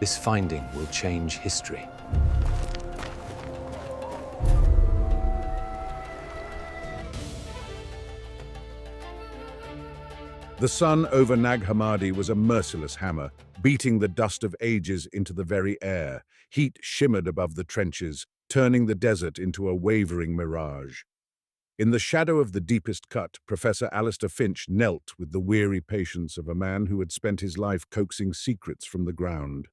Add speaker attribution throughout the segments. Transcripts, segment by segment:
Speaker 1: This finding will change history.
Speaker 2: The sun over Nag Hammadi was a merciless hammer, beating the dust of ages into the very air. Heat shimmered above the trenches, turning the desert into a wavering mirage. In the shadow of the deepest cut, Professor Alistair Finch knelt with the weary patience of a man who had spent his life coaxing secrets from the ground.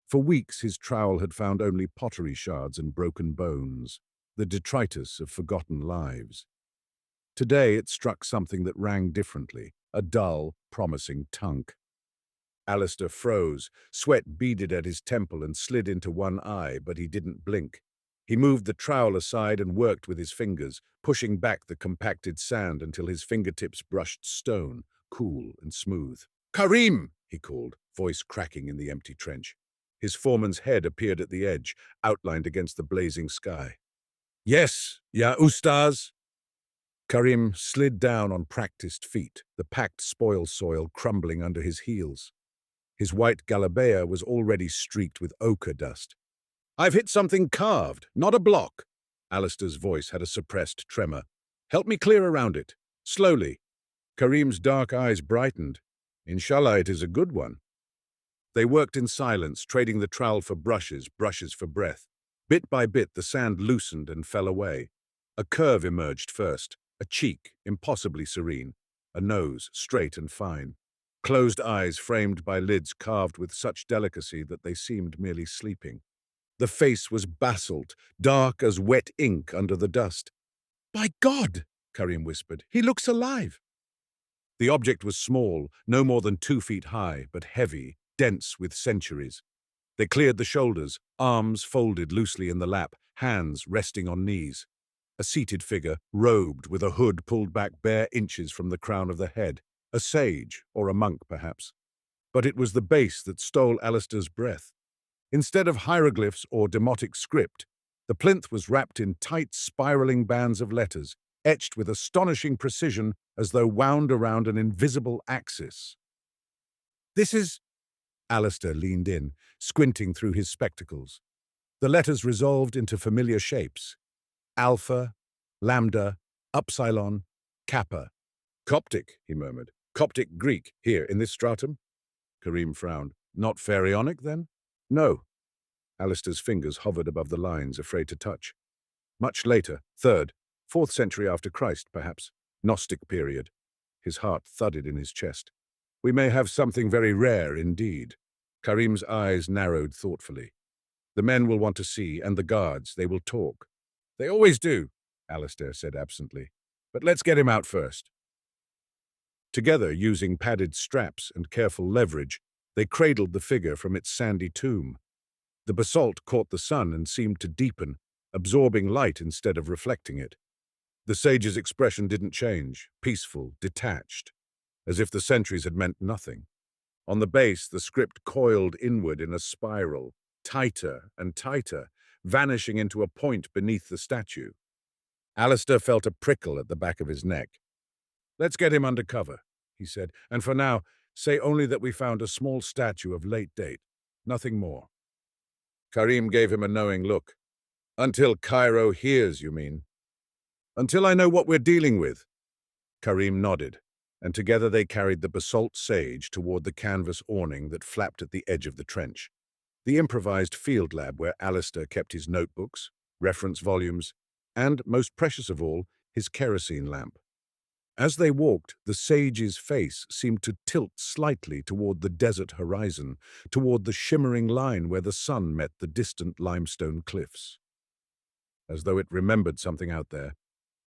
Speaker 2: For weeks his trowel had found only pottery shards and broken bones, the detritus of forgotten lives. Today it struck something that rang differently, a dull, promising tunk. Alistair froze, sweat beaded at his temple and slid into one eye, but he didn't blink. He moved the trowel aside and worked with his fingers, pushing back the compacted sand until his fingertips brushed stone, cool and smooth. "Karim!" he called, voice cracking in the empty trench. His foreman's head appeared at the edge, outlined against the blazing sky. "Yes, ya ustaz!" Karim slid down on practiced feet, the packed spoil soil crumbling under his heels. His white galabeah was already streaked with ochre dust. "I've hit something carved, not a block." Alistair's voice had a suppressed tremor. "Help me clear around it. Slowly." Karim's dark eyes brightened. "Inshallah, it is a good one." They worked in silence, trading the trowel for brushes for breath. Bit by bit, the sand loosened and fell away. A curve emerged first, a cheek, impossibly serene, a nose, straight and fine, closed eyes framed by lids carved with such delicacy that they seemed merely sleeping. The face was basalt, dark as wet ink under the dust. "By God!" Karim whispered. "He looks alive!" The object was small, no more than 2 feet high, but heavy, dense with centuries. They cleared the shoulders, arms folded loosely in the lap, hands resting on knees. A seated figure, robed with a hood pulled back bare inches from the crown of the head. A sage, or a monk perhaps. But it was the base that stole Alistair's breath. Instead of hieroglyphs or demotic script, the plinth was wrapped in tight, spiraling bands of letters, etched with astonishing precision as though wound around an invisible axis. "This is—" Alistair leaned in, squinting through his spectacles. The letters resolved into familiar shapes. Alpha, Lambda, Upsilon, Kappa. "Coptic," he murmured. "Coptic Greek, here, in this stratum?" Karim frowned. "Not pharaonic, then?" "No." Alistair's fingers hovered above the lines, afraid to touch. "Much later, 3rd, 4th century after Christ, perhaps. Gnostic period." His heart thudded in his chest. "We may have something very rare indeed." Karim's eyes narrowed thoughtfully. "The men will want to see, and the guards, they will talk." "They always do," Alistair said absently. "But let's get him out first." Together, using padded straps and careful leverage, they cradled the figure from its sandy tomb. The basalt caught the sun and seemed to deepen, absorbing light instead of reflecting it. The sage's expression didn't change, peaceful, detached, as if the centuries had meant nothing. On the base, the script coiled inward in a spiral, tighter and tighter, vanishing into a point beneath the statue. Alistair felt a prickle at the back of his neck. "Let's get him under cover," he said, "and for now, say only that we found a small statue of late date. Nothing more." Karim gave him a knowing look. "Until Cairo hears, you mean?" "Until I know what we're dealing with." Karim nodded, and together they carried the basalt sage toward the canvas awning that flapped at the edge of the trench. The improvised field lab where Alistair kept his notebooks, reference volumes, and, most precious of all, his kerosene lamp. As they walked, the sage's face seemed to tilt slightly toward the desert horizon, toward the shimmering line where the sun met the distant limestone cliffs. As though it remembered something out there,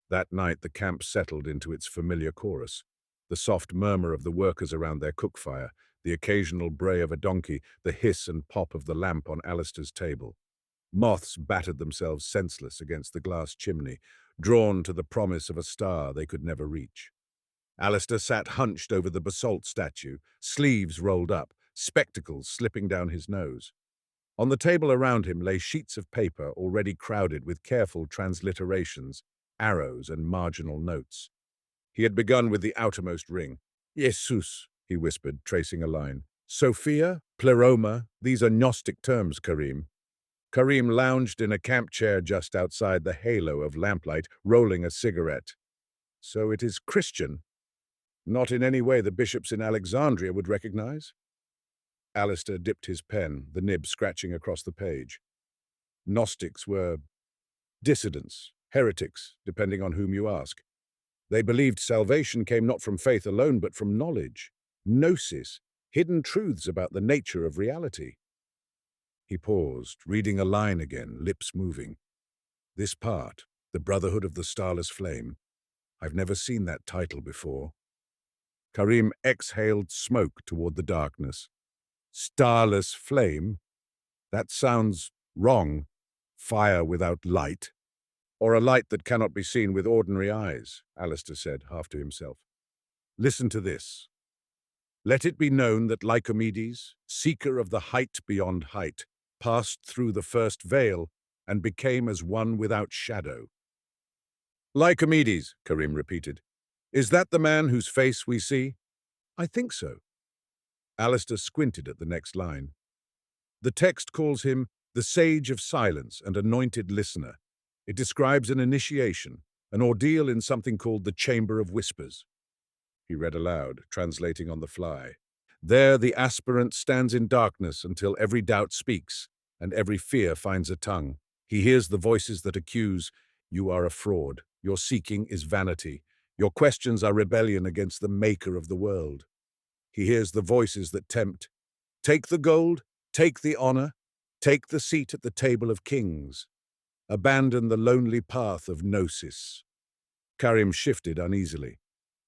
Speaker 2: that night the camp settled into its familiar chorus. The soft murmur of the workers around their cook fire, the occasional bray of a donkey, the hiss and pop of the lamp on Alistair's table. Moths battered themselves senseless against the glass chimney, drawn to the promise of a star they could never reach. Alistair sat hunched over the basalt statue, sleeves rolled up, spectacles slipping down his nose. On the table around him lay sheets of paper already crowded with careful transliterations, arrows and marginal notes. He had begun with the outermost ring. "Jesus," he whispered, tracing a line. "Sophia, Pleroma, these are Gnostic terms, Karim. Karim lounged in a camp chair just outside the halo of lamplight, rolling a cigarette. So it is Christian, not in any way the bishops in Alexandria would recognize? Alistair dipped his pen, the nib scratching across the page. Gnostics were dissidents, heretics, depending on whom you ask. They believed salvation came not from faith alone, but from knowledge, gnosis, hidden truths about the nature of reality. He paused, reading a line again, lips moving. This part, the Brotherhood of the Starless Flame. I've never seen that title before. Karim exhaled smoke toward the darkness. Starless flame? That sounds wrong. Fire without light. Or a light that cannot be seen with ordinary eyes, Alistair said, half to himself. Listen to this. Let it be known that Lycomedes, seeker of the height beyond height, passed through the first veil and became as one without shadow. Lycomedes, Karim repeated. Is that the man whose face we see? I think so. Alistair squinted at the next line. The text calls him the sage of silence and anointed listener. It describes an initiation, an ordeal in something called the Chamber of Whispers. He read aloud, translating on the fly. There the aspirant stands in darkness until every doubt speaks, and every fear finds a tongue. He hears the voices that accuse, you are a fraud, your seeking is vanity, your questions are rebellion against the maker of the world. He hears the voices that tempt, take the gold, take the honor, take the seat at the table of kings. Abandon the lonely path of gnosis. Karim shifted uneasily.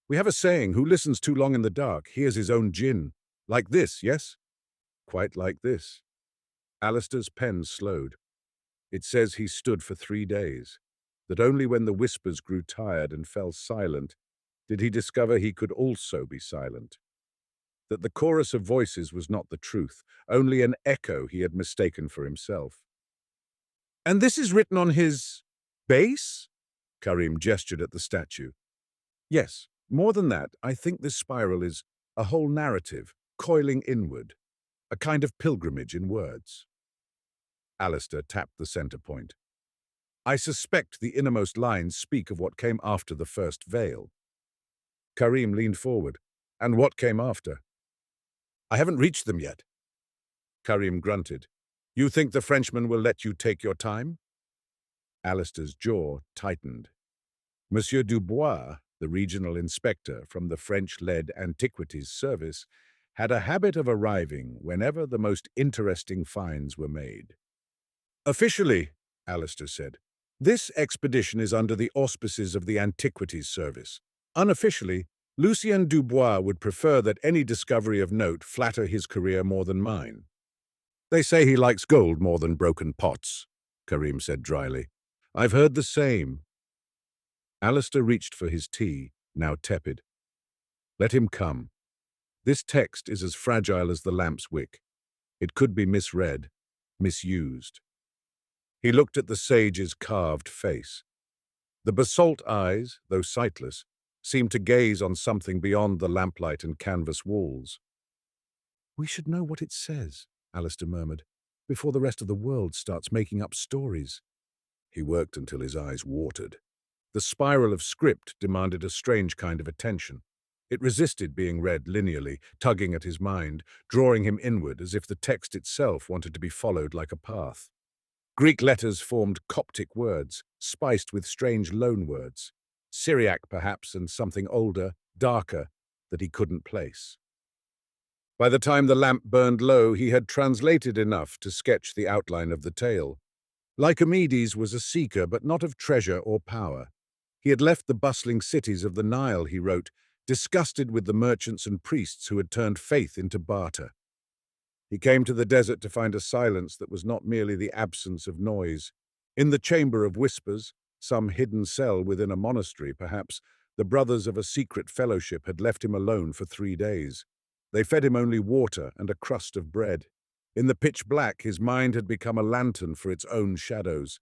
Speaker 2: We have a saying, who listens too long in the dark hears his own jinn. Like this, yes? Quite like this. Alistair's pen slowed. It says he stood for 3 days, that only when the whispers grew tired and fell silent did he discover he could also be silent. That the chorus of voices was not the truth, only an echo he had mistaken for himself. And this is written on his base? Karim gestured at the statue. Yes, more than that, I think this spiral is a whole narrative, coiling inward, a kind of pilgrimage in words. Alistair tapped the center point. I suspect the innermost lines speak of what came after the first veil. Karim leaned forward. And what came after? I haven't reached them yet. Karim grunted. You think the Frenchman will let you take your time? Alistair's jaw tightened. Monsieur Dubois, the regional inspector from the French-led Antiquities Service, had a habit of arriving whenever the most interesting finds were made. Officially, Alistair said, this expedition is under the auspices of the Antiquities Service. Unofficially, Lucien Dubois would prefer that any discovery of note flatter his career more than mine. They say he likes gold more than broken pots, Karim said dryly. I've heard the same. Alistair reached for his tea, now tepid. Let him come. This text is as fragile as the lamp's wick. It could be misread, misused. He looked at the sage's carved face. The basalt eyes, though sightless, seemed to gaze on something beyond the lamplight and canvas walls. We should know what it says, Alistair murmured, before the rest of the world starts making up stories. He worked until his eyes watered. The spiral of script demanded a strange kind of attention. It resisted being read linearly, tugging at his mind, drawing him inward as if the text itself wanted to be followed like a path. Greek letters formed Coptic words, spiced with strange loanwords. Syriac, perhaps, and something older, darker, that he couldn't place. By the time the lamp burned low, he had translated enough to sketch the outline of the tale. Lycomedes was a seeker, but not of treasure or power. He had left the bustling cities of the Nile, he wrote, disgusted with the merchants and priests who had turned faith into barter. He came to the desert to find a silence that was not merely the absence of noise. In the chamber of whispers, some hidden cell within a monastery, perhaps, the brothers of a secret fellowship had left him alone for 3 days. They fed him only water and a crust of bread. In the pitch black, his mind had become a lantern for its own shadows.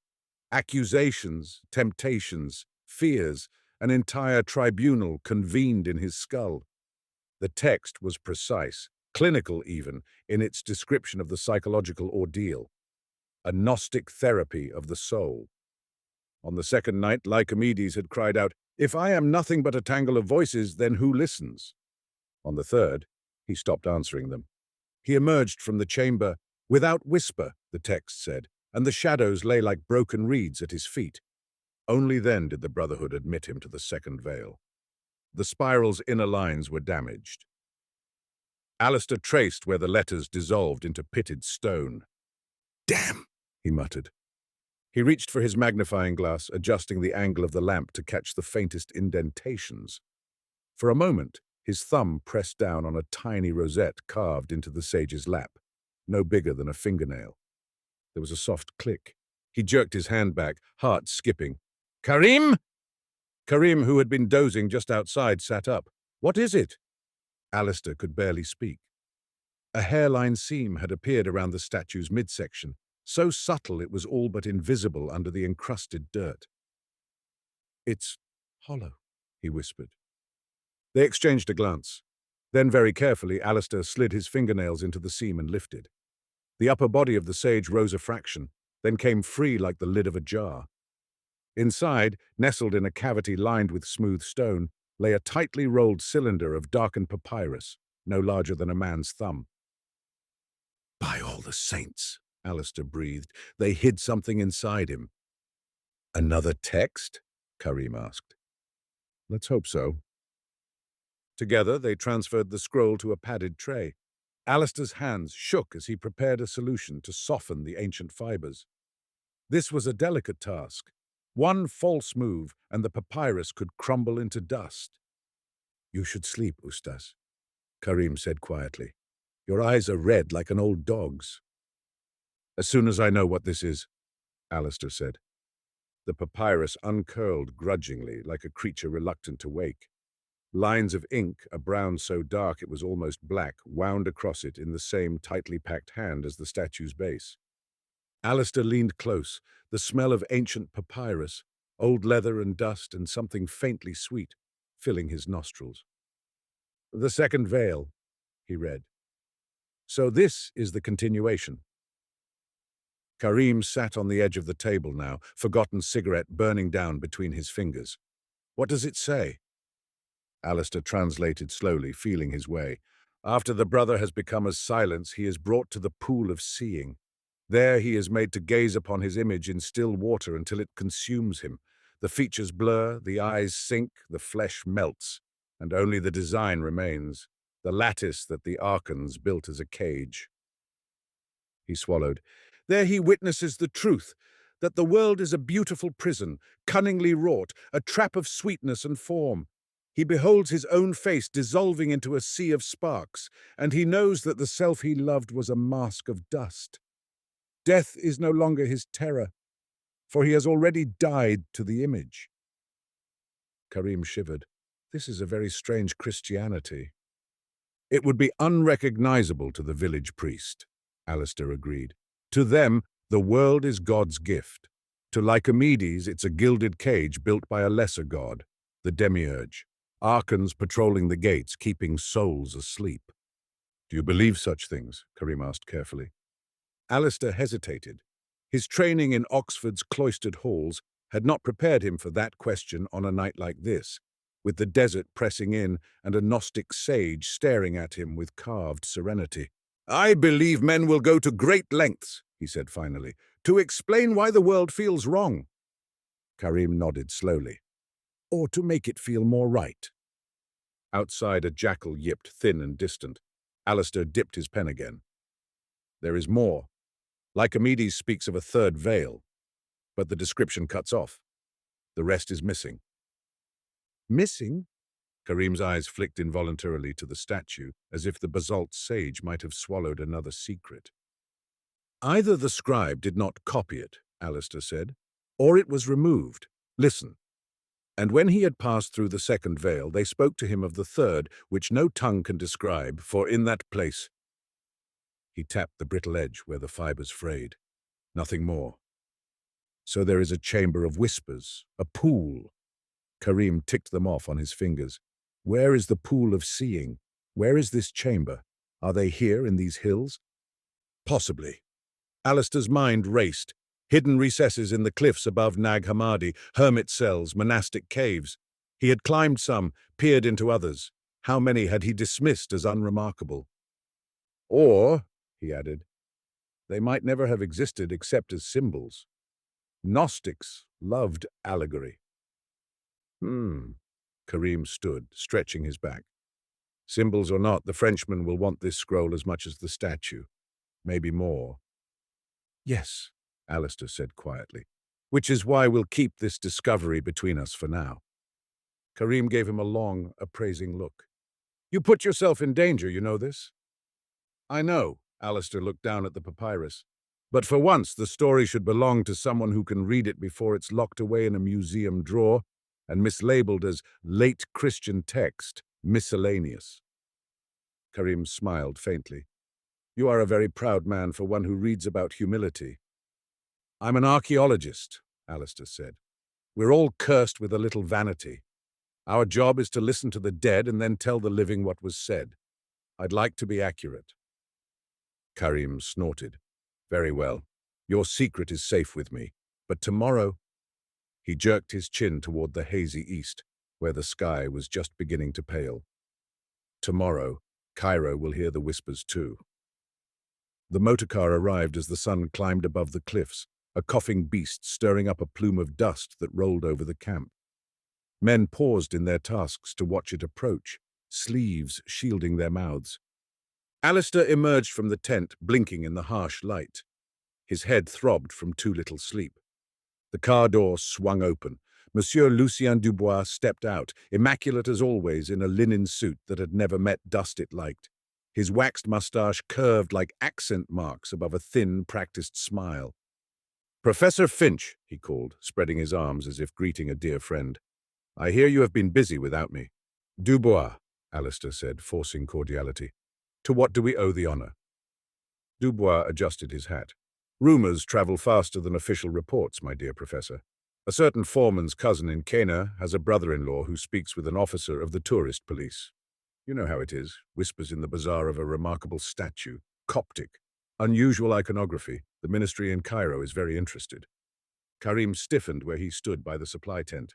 Speaker 2: Accusations, temptations, fears, an entire tribunal convened in his skull. The text was precise, clinical even, in its description of the psychological ordeal. A Gnostic therapy of the soul. On the second night, Lycomedes had cried out, "If I am nothing but a tangle of voices, then who listens?" On the third, he stopped answering them. He emerged from the chamber without whisper, the text said, and the shadows lay like broken reeds at his feet. Only then did the Brotherhood admit him to the second veil. The spiral's inner lines were damaged. Alistair traced where the letters dissolved into pitted stone. "Damn!" he muttered. He reached for his magnifying glass, adjusting the angle of the lamp to catch the faintest indentations. For a moment, his thumb pressed down on a tiny rosette carved into the sage's lap, no bigger than a fingernail. There was a soft click. He jerked his hand back, heart skipping. "Karim!" Karim, who had been dozing just outside, sat up. "What is it?" Alistair could barely speak. A hairline seam had appeared around the statue's midsection, so subtle it was all but invisible under the encrusted dirt. "It's hollow," he whispered. They exchanged a glance. Then, very carefully, Alistair slid his fingernails into the seam and lifted. The upper body of the sage rose a fraction, then came free like the lid of a jar. Inside, nestled in a cavity lined with smooth stone, lay a tightly rolled cylinder of darkened papyrus, no larger than a man's thumb. "By all the saints," Alistair breathed. "They hid something inside him." "Another text?" Karim asked. "Let's hope so." Together, they transferred the scroll to a padded tray. Alistair's hands shook as he prepared a solution to soften the ancient fibers. This was a delicate task. One false move, and the papyrus could crumble into dust. "You should sleep, Ustaz," Karim said quietly. "Your eyes are red like an old dog's." "As soon as I know what this is," Alistair said. The papyrus uncurled grudgingly, like a creature reluctant to wake. Lines of ink, a brown so dark it was almost black, wound across it in the same tightly packed hand as the statue's base. Alistair leaned close, the smell of ancient papyrus, old leather and dust and something faintly sweet, filling his nostrils. "The second veil," he read. "So this is the continuation." Karim sat on the edge of the table now, forgotten cigarette burning down between his fingers. "What does it say?" Alistair translated slowly, feeling his way. "After the brother has become as silence, he is brought to the pool of seeing. There he is made to gaze upon his image in still water until it consumes him. The features blur, the eyes sink, the flesh melts, and only the design remains, the lattice that the archons built as a cage." He swallowed. "There he witnesses the truth, that the world is a beautiful prison, cunningly wrought, a trap of sweetness and form. He beholds his own face dissolving into a sea of sparks, and he knows that the self he loved was a mask of dust. Death is no longer his terror, for he has already died to the image." Karim shivered. "This is a very strange Christianity." "It would be unrecognizable to the village priest," Alistair agreed. "To them, the world is God's gift. To Lycomedes, it's a gilded cage built by a lesser god, the demiurge. Archons patrolling the gates, keeping souls asleep." "Do you believe such things?" Karim asked carefully. Alistair hesitated. His training in Oxford's cloistered halls had not prepared him for that question on a night like this, with the desert pressing in and a Gnostic sage staring at him with carved serenity. "I believe men will go to great lengths," he said finally, "to explain why the world feels wrong." Karim nodded slowly. "Or to make it feel more right." Outside, a jackal yipped, thin and distant. Alistair dipped his pen again. "There is more. Lycomedes speaks of a third veil, but the description cuts off. The rest is missing." "Missing?" Karim's eyes flicked involuntarily to the statue, as if the basalt sage might have swallowed another secret. "Either the scribe did not copy it," Alistair said, "or it was removed. Listen." And when he had passed through the second veil, they spoke to him of the third, which no tongue can describe, for in that place— He tapped the brittle edge where the fibers frayed. "Nothing more. So there is a chamber of whispers, a pool." Karim ticked them off on his fingers. "Where is the pool of seeing? Where is this chamber? Are they here in these hills? Possibly. Alistair's mind raced. Hidden recesses in the cliffs above Nag Hammadi, hermit cells, monastic caves. He had climbed some, peered into others. How many had he dismissed as unremarkable? Or, he added, they might never have existed except as symbols. Gnostics loved allegory. Karim stood, stretching his back. Symbols or not, the Frenchman will want this scroll as much as the statue. Maybe more. Yes, Alistair said quietly, which is why we'll keep this discovery between us for now. Karim gave him a long, appraising look. You put yourself in danger, you know this? I know, Alistair looked down at the papyrus. But for once, the story should belong to someone who can read it before it's locked away in a museum drawer and mislabeled as late Christian text, miscellaneous. Karim smiled faintly. You are a very proud man for one who reads about humility. I'm an archaeologist, Alistair said. We're all cursed with a little vanity. Our job is to listen to the dead and then tell the living what was said. I'd like to be accurate. Karim snorted. Very well. Your secret is safe with me. But tomorrow... He jerked his chin toward the hazy east, where the sky was just beginning to pale. Tomorrow, Cairo will hear the whispers too. The motorcar arrived as the sun climbed above the cliffs, a coughing beast stirring up a plume of dust that rolled over the camp. Men paused in their tasks to watch it approach, sleeves shielding their mouths. Alistair emerged from the tent, blinking in the harsh light. His head throbbed from too little sleep. The car door swung open. Monsieur Lucien Dubois stepped out, immaculate as always in a linen suit that had never met dust it liked. His waxed moustache curved like accent marks above a thin, practiced smile. Professor Finch, he called, spreading his arms as if greeting a dear friend. I hear you have been busy without me. Dubois, Alistair said, forcing cordiality. To what do we owe the honor? Dubois adjusted his hat. Rumors travel faster than official reports, my dear professor. A certain foreman's cousin in Cana has a brother-in-law who speaks with an officer of the tourist police. You know how it is, whispers in the bazaar of a remarkable statue, Coptic. Unusual iconography. The ministry in Cairo is very interested. Karim stiffened where he stood by the supply tent.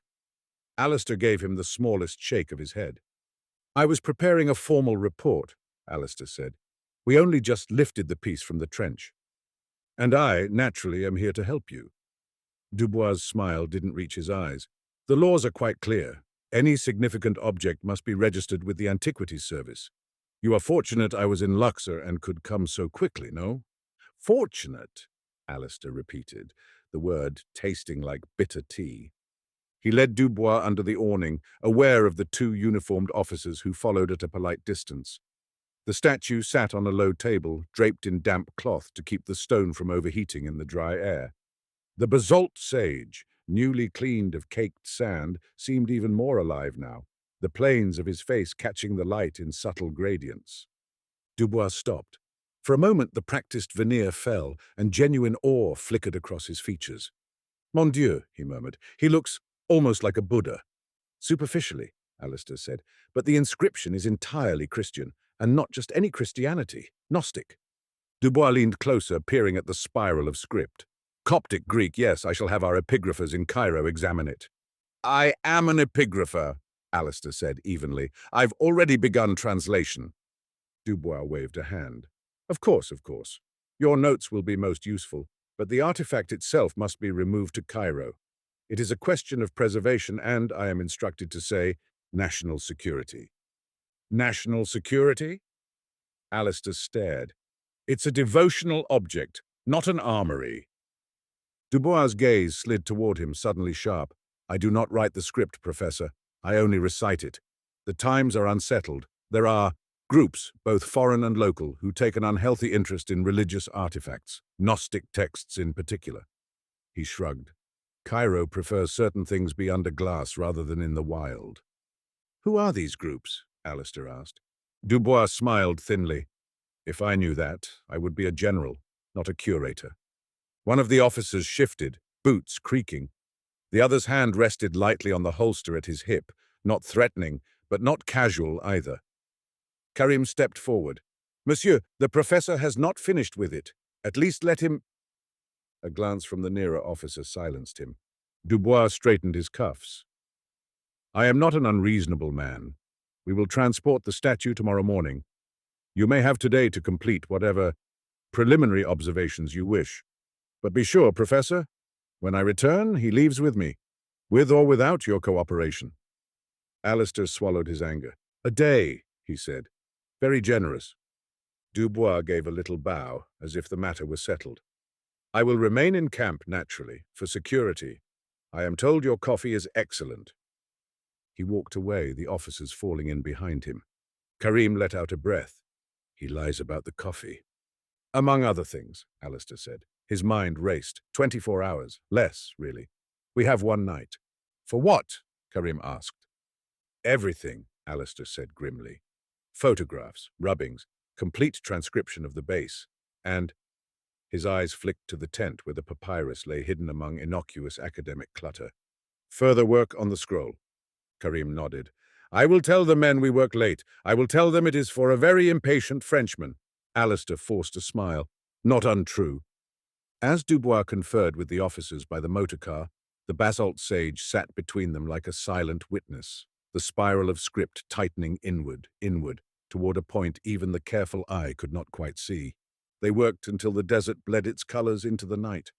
Speaker 2: Alistair gave him the smallest shake of his head. I was preparing a formal report, Alistair said. We only just lifted the piece from the trench. And I, naturally, am here to help you. Dubois' smile didn't reach his eyes. The laws are quite clear. Any significant object must be registered with the Antiquities Service. You are fortunate I was in Luxor and could come so quickly, no? Fortunate, Alistair repeated, the word tasting like bitter tea. He led Dubois under the awning, aware of the two uniformed officers who followed at a polite distance. The statue sat on a low table, draped in damp cloth to keep the stone from overheating in the dry air. The basalt sage, newly cleaned of caked sand, seemed even more alive now, the planes of his face catching the light in subtle gradients. Dubois stopped. For a moment the practiced veneer fell, and genuine awe flickered across his features. Mon Dieu, he murmured, he looks almost like a Buddha. Superficially, Alistair said, but the inscription is entirely Christian, and not just any Christianity, Gnostic. Dubois leaned closer, peering at the spiral of script. Coptic Greek, yes, I shall have our epigraphers in Cairo examine it. I am an epigrapher, Alistair said evenly. I've already begun translation. Dubois waved a hand. Of course, of course. Your notes will be most useful, but the artifact itself must be removed to Cairo. It is a question of preservation and, I am instructed to say, national security. National security? Alistair stared. It's a devotional object, not an armory. Dubois' gaze slid toward him, suddenly sharp. I do not write the script, Professor. I only recite it. The times are unsettled. There are groups, both foreign and local, who take an unhealthy interest in religious artifacts, Gnostic texts in particular. He shrugged. Cairo prefers certain things be under glass rather than in the wild. Who are these groups? Alistair asked. Dubois smiled thinly. If I knew that, I would be a general, not a curator. One of the officers shifted, boots creaking. The other's hand rested lightly on the holster at his hip, not threatening, but not casual either. Karim stepped forward. Monsieur, the professor has not finished with it. At least let him— A glance from the nearer officer silenced him. Dubois straightened his cuffs. I am not an unreasonable man. We will transport the statue tomorrow morning. You may have today to complete whatever preliminary observations you wish. But be sure, Professor, when I return, he leaves with me, with or without your cooperation. Alistair swallowed his anger. A day, he said. Very generous. Dubois gave a little bow, as if the matter were settled. I will remain in camp, naturally, for security. I am told your coffee is excellent. He walked away, the officers falling in behind him. Karim let out a breath. He lies about the coffee. Among other things, Alistair said. His mind raced. 24 hours. Less, really. We have one night. For what? Karim asked. Everything, Alistair said grimly. Photographs, rubbings, complete transcription of the base, and— His eyes flicked to the tent where the papyrus lay hidden among innocuous academic clutter. Further work on the scroll. Karim nodded. I will tell the men we work late. I will tell them it is for a very impatient Frenchman. Alistair forced a smile. Not untrue. As Dubois conferred with the officers by the motor car, the basalt sage sat between them like a silent witness, the spiral of script tightening inward, toward a point even the careful eye could not quite see. They worked until the desert bled its colors into the night.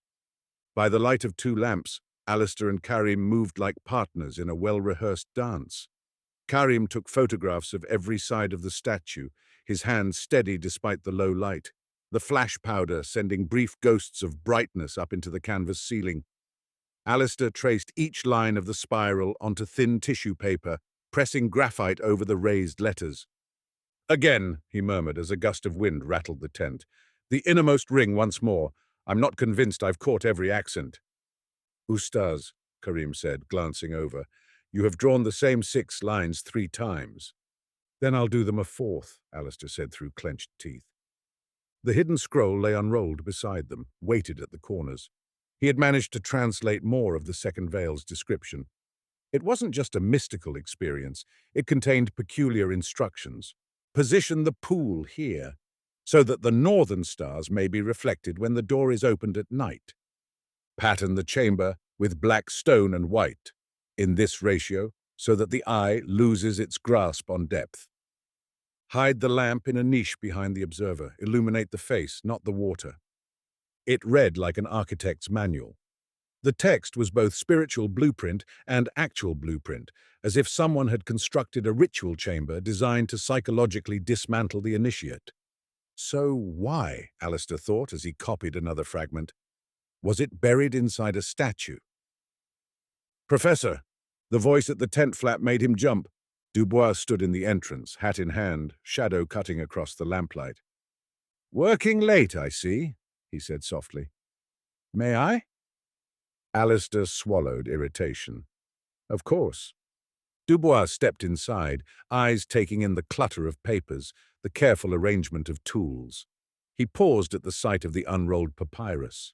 Speaker 2: By the light of 2 lamps, Alistair and Karim moved like partners in a well-rehearsed dance. Karim took photographs of every side of the statue, his hands steady despite the low light, the flash powder sending brief ghosts of brightness up into the canvas ceiling. Alistair traced each line of the spiral onto thin tissue paper, pressing graphite over the raised letters. Again, he murmured as a gust of wind rattled the tent. The innermost ring once more. I'm not convinced I've caught every accent. Ustaz, Karim said, glancing over, you have drawn the same 6 lines 3 times. Then I'll do them a 4th, Alistair said through clenched teeth. The hidden scroll lay unrolled beside them, weighted at the corners. He had managed to translate more of the second veil's description. It wasn't just a mystical experience. It contained peculiar instructions. Position the pool here, so that the northern stars may be reflected when the door is opened at night. Pattern the chamber with black stone and white, in this ratio, so that the eye loses its grasp on depth. Hide the lamp in a niche behind the observer. Illuminate the face, not the water. It read like an architect's manual. The text was both spiritual blueprint and actual blueprint, as if someone had constructed a ritual chamber designed to psychologically dismantle the initiate. So why, Alistair thought as he copied another fragment, was it buried inside a statue? Professor! The voice at the tent flap made him jump. Dubois stood in the entrance, hat in hand, shadow cutting across the lamplight. Working late, I see, he said softly. May I? Alistair swallowed irritation. Of course. Dubois stepped inside, eyes taking in the clutter of papers, the careful arrangement of tools. He paused at the sight of the unrolled papyrus.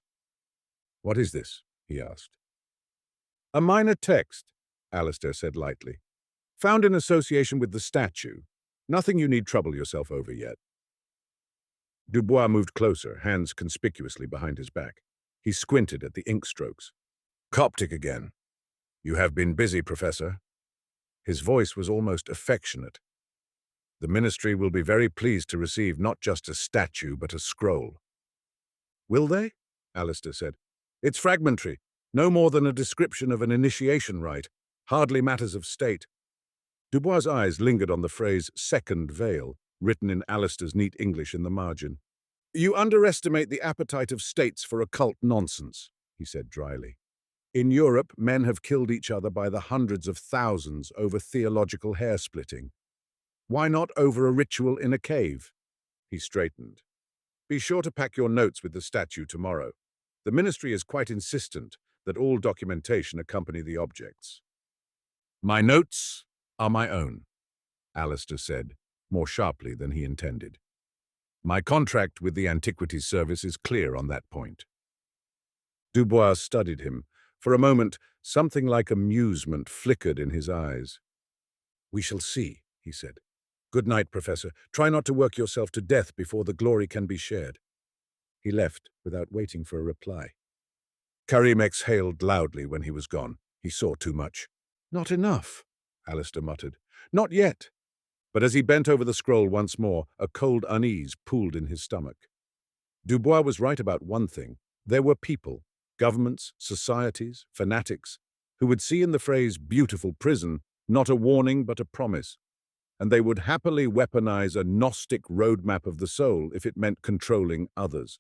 Speaker 2: What is this? He asked. A minor text, Alistair said lightly. Found in association with the statue. Nothing you need trouble yourself over yet. Dubois moved closer, hands conspicuously behind his back. He squinted at the ink strokes. Coptic again. You have been busy, Professor. His voice was almost affectionate. The ministry will be very pleased to receive not just a statue, but a scroll. Will they? Alistair said. It's fragmentary, no more than a description of an initiation rite, hardly matters of state. Dubois' eyes lingered on the phrase second veil, written in Alistair's neat English in the margin. You underestimate the appetite of states for occult nonsense, he said dryly. In Europe, men have killed each other by the hundreds of thousands over theological hair-splitting. Why not over a ritual in a cave? He straightened. Be sure to pack your notes with the statue tomorrow. The ministry is quite insistent that all documentation accompany the objects. My notes are my own, Alistair said, more sharply than he intended. My contract with the Antiquities Service is clear on that point. Dubois studied him. For a moment, something like amusement flickered in his eyes. We shall see, he said. Good night, Professor. Try not to work yourself to death before the glory can be shared. He left without waiting for a reply. Karim exhaled loudly when he was gone. He saw too much. Not enough, Alistair muttered. Not yet. But as he bent over the scroll once more, a cold unease pooled in his stomach. Dubois was right about one thing. There were people, governments, societies, fanatics, who would see in the phrase beautiful prison not a warning but a promise, and they would happily weaponize a Gnostic roadmap of the soul if it meant controlling others.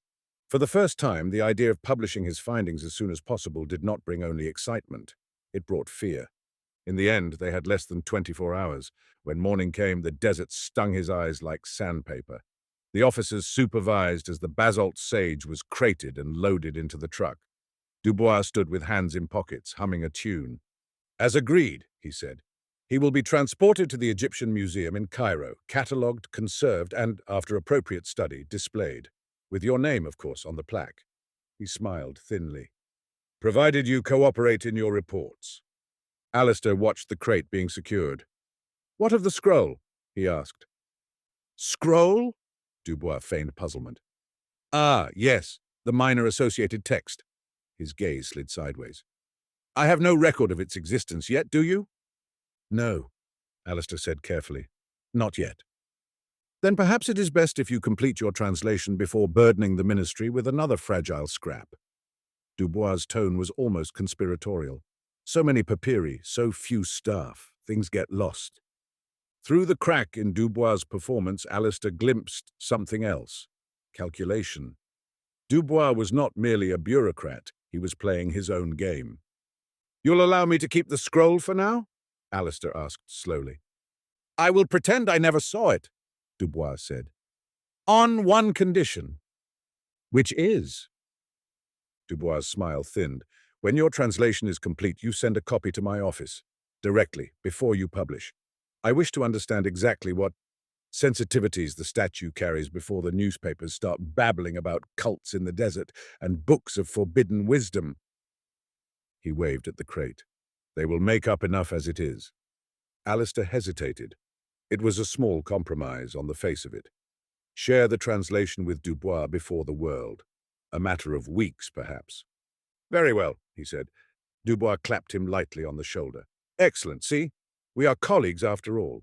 Speaker 2: For the first time, the idea of publishing his findings as soon as possible did not bring only excitement. It brought fear. In the end, they had less than 24 hours. When morning came, the desert stung his eyes like sandpaper. The officers supervised as the basalt sage was crated and loaded into the truck. Dubois stood with hands in pockets, humming a tune. As agreed, he said, he will be transported to the Egyptian Museum in Cairo, catalogued, conserved, and, after appropriate study, displayed. With your name, of course, on the plaque. He smiled thinly. Provided you cooperate in your reports. Alistair watched the crate being secured. What of the scroll? He asked. Scroll? Dubois feigned puzzlement. Ah, yes, the minor associated text. His gaze slid sideways. I have no record of its existence yet, do you? No, Alistair said carefully. Not yet. Then perhaps it is best if you complete your translation before burdening the ministry with another fragile scrap. Dubois' tone was almost conspiratorial. So many papyri, so few staff, things get lost. Through the crack in Dubois' performance, Alistair glimpsed something else. Calculation. Dubois was not merely a bureaucrat, he was playing his own game. You'll allow me to keep the scroll for now? Alistair asked slowly. I will pretend I never saw it, Dubois said. On one condition. Which is? Dubois' smile thinned. When your translation is complete, you send a copy to my office, directly, before you publish. I wish to understand exactly what sensitivities the statue carries before the newspapers start babbling about cults in the desert and books of forbidden wisdom. He waved at the crate. They will make up enough as it is. Alistair hesitated. It was a small compromise on the face of it. Share the translation with Dubois before the world. A matter of weeks, perhaps. Very well, he said. Dubois clapped him lightly on the shoulder. Excellent, see? We are colleagues after all.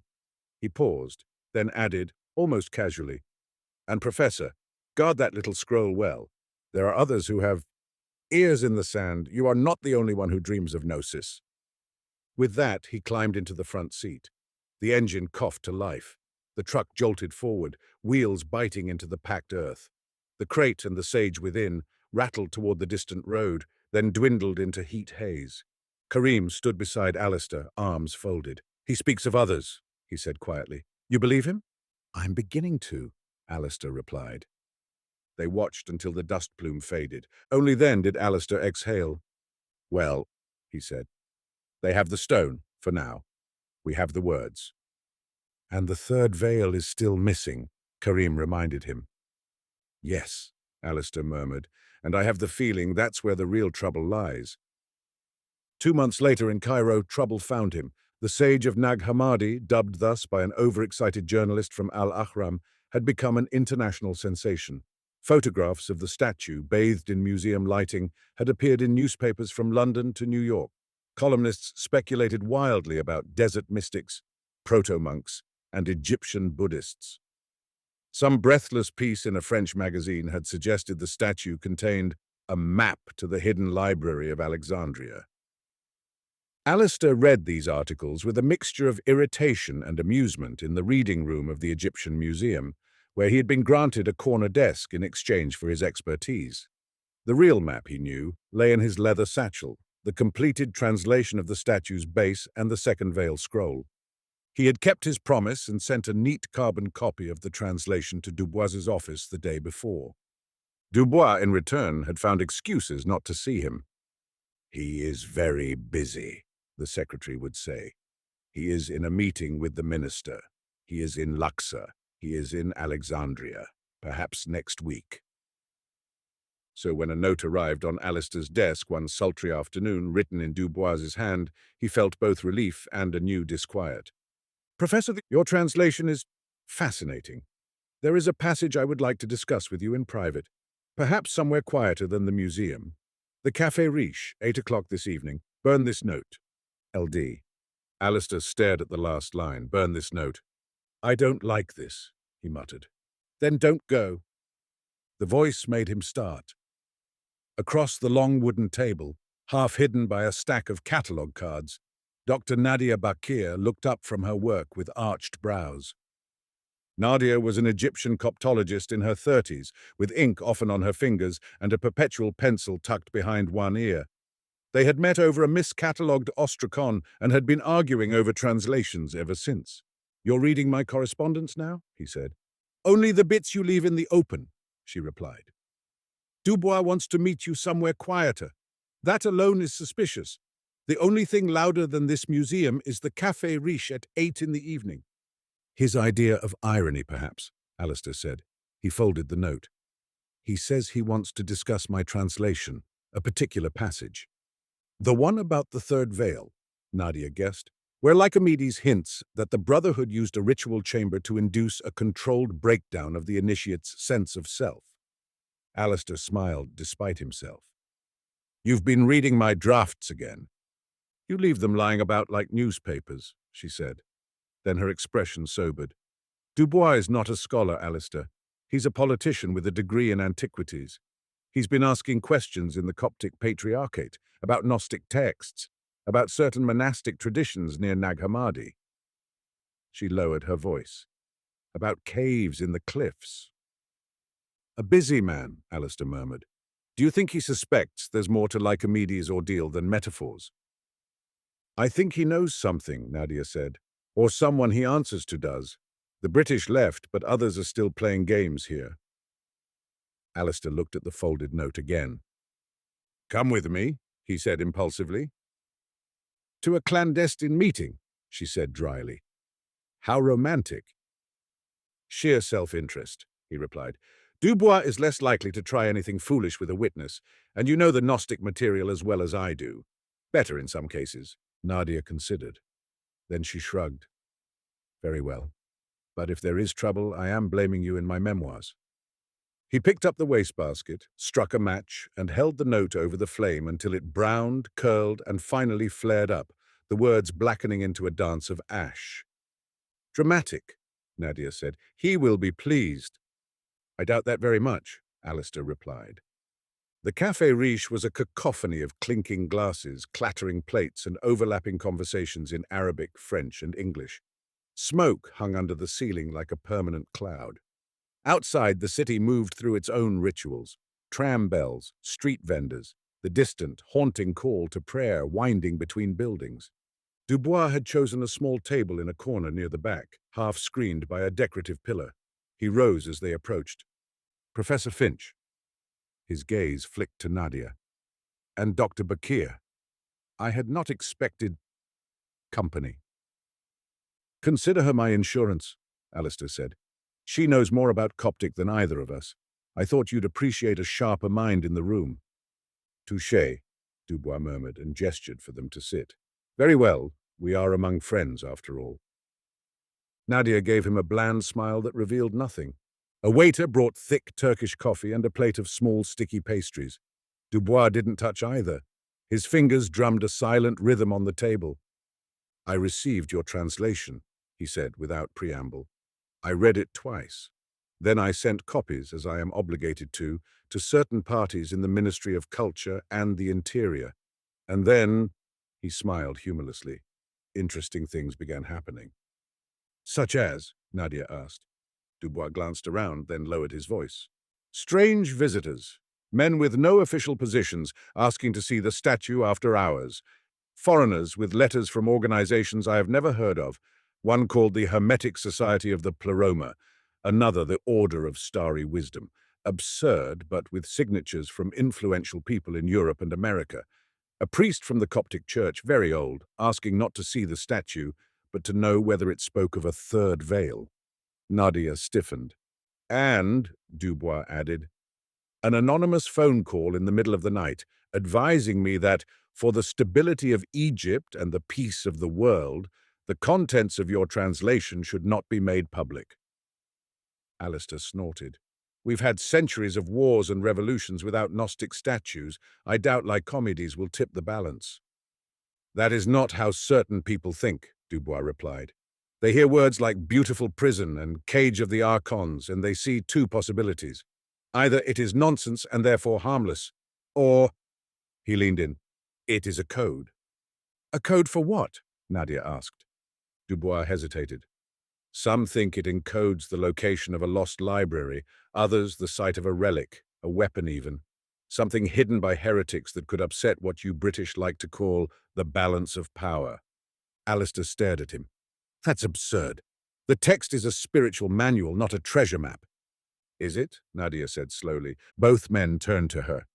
Speaker 2: He paused, then added, almost casually, and Professor, guard that little scroll well. There are others who have ears in the sand. You are not the only one who dreams of gnosis. With that, he climbed into the front seat. The engine coughed to life. The truck jolted forward, wheels biting into the packed earth. The crate and the sage within rattled toward the distant road, then dwindled into heat haze. Karim stood beside Alistair, arms folded. He speaks of others, he said quietly. You believe him? I'm beginning to, Alistair replied. They watched until the dust plume faded. Only then did Alistair exhale. Well, he said, they have the stone, for now. We have the words. And the third veil is still missing, Karim reminded him. Yes, Alistair murmured, and I have the feeling that's where the real trouble lies. 2 months later in Cairo, trouble found him. The sage of Nag Hammadi, dubbed thus by an overexcited journalist from Al-Ahram, had become an international sensation. Photographs of the statue, bathed in museum lighting, had appeared in newspapers from London to New York. Columnists speculated wildly about desert mystics, proto-monks, and Egyptian Buddhists. Some breathless piece in a French magazine had suggested the statue contained a map to the hidden library of Alexandria. Alistair read these articles with a mixture of irritation and amusement in the reading room of the Egyptian Museum, where he had been granted a corner desk in exchange for his expertise. The real map, he knew, lay in his leather satchel, the completed translation of the statue's base and the second veil scroll. He had kept his promise and sent a neat carbon copy of the translation to Dubois's office the day before. Dubois, in return, had found excuses not to see him. He is very busy, the secretary would say. He is in a meeting with the minister. He is in Luxor. He is in Alexandria, perhaps next week. So when a note arrived on Alistair's desk one sultry afternoon, written in Dubois's hand, he felt both relief and a new disquiet. Professor, your translation is Fascinating. There is a passage I would like to discuss with you in private, perhaps somewhere quieter than the museum. The Café Riche, 8 o'clock this evening. Burn this note. LD. Alistair stared at the last line. Burn this note. I don't like this, he muttered. Then don't go. The voice made him start. Across the long wooden table, half hidden by a stack of catalogue cards, Dr. Nadia Bakir looked up from her work with arched brows. Nadia was an Egyptian Coptologist in her 30s, with ink often on her fingers and a perpetual pencil tucked behind one ear. They had met over a miscatalogued ostrakon and had been arguing over translations ever since. You're reading my correspondence now? He said. Only the bits you leave in the open, she replied. Dubois wants to meet you somewhere quieter. That alone is suspicious. The only thing louder than this museum is the Café Riche at 8 in the evening. His idea of irony, perhaps, Alistair said. He folded the note. He says he wants to discuss my translation, a particular passage. The one about the third veil, Nadia guessed, where Lycomedes hints that the Brotherhood used a ritual chamber to induce a controlled breakdown of the initiate's sense of self. Alistair smiled despite himself. You've been reading my drafts again. You leave them lying about like newspapers, she said. Then her expression sobered. Dubois is not a scholar, Alistair. He's a politician with a degree in antiquities. He's been asking questions in the Coptic Patriarchate about Gnostic texts, about certain monastic traditions near Nag Hammadi. She lowered her voice. About caves in the cliffs. A busy man, Alistair murmured. Do you think he suspects there's more to Lycomedes' ordeal than metaphors? I think he knows something, Nadia said. Or someone he answers to does. The British left, but others are still playing games here. Alistair looked at the folded note again. Come with me, he said impulsively. To a clandestine meeting, she said dryly. How romantic. Sheer self-interest, he replied. Dubois is less likely to try anything foolish with a witness, and you know the Gnostic material as well as I do. Better in some cases, Nadia considered. Then she shrugged. Very well. But if there is trouble, I am blaming you in my memoirs. He picked up the wastebasket, struck a match, and held the note over the flame until it browned, curled, and finally flared up, the words blackening into a dance of ash. Dramatic, Nadia said. He will be pleased. I doubt that very much, Alistair replied. The Café Riche was a cacophony of clinking glasses, clattering plates, and overlapping conversations in Arabic, French, and English. Smoke hung under the ceiling like a permanent cloud. Outside, the city moved through its own rituals. Tram bells, street vendors, the distant, haunting call to prayer winding between buildings. Dubois had chosen a small table in a corner near the back, half screened by a decorative pillar. He rose as they approached. Professor Finch. His gaze flicked to Nadia. And Dr. Bakir. I had not expected company. Consider her my insurance, Alistair said. She knows more about Coptic than either of us. I thought you'd appreciate a sharper mind in the room. Touché, Dubois murmured and gestured for them to sit. Very well, we are among friends after all. Nadia gave him a bland smile that revealed nothing. A waiter brought thick Turkish coffee and a plate of small sticky pastries. Dubois didn't touch either. His fingers drummed a silent rhythm on the table. I received your translation, he said without preamble. I read it twice. Then I sent copies, as I am obligated to certain parties in the Ministry of Culture and the Interior. And then, he smiled humorlessly, interesting things began happening. Such as? Nadia asked. Dubois glanced around, then lowered his voice. Strange visitors, men with no official positions asking to see the statue after hours. Foreigners with letters from organizations I have never heard of, one called the Hermetic Society of the Pleroma, another the Order of Starry Wisdom. Absurd, but with signatures from influential people in Europe and America. A priest from the Coptic Church, very old, asking not to see the statue, but to know whether it spoke of a third veil. Nadia stiffened. And, Dubois added, an anonymous phone call in the middle of the night, advising me that, for the stability of Egypt and the peace of the world, the contents of your translation should not be made public. Alistair snorted. We've had centuries of wars and revolutions without Gnostic statues. I doubt Lycomedes will tip the balance. That is not how certain people think, Dubois replied. They hear words like beautiful prison and cage of the archons, and they see two possibilities. Either it is nonsense and therefore harmless, or, he leaned in, it is a code. A code for what? Nadia asked. Dubois hesitated. Some think it encodes the location of a lost library, others the site of a relic, a weapon even. Something hidden by heretics that could upset what you British like to call the balance of power. Alistair stared at him. That's absurd. The text is a spiritual manual, not a treasure map. Is it? Nadia said slowly. Both men turned to her.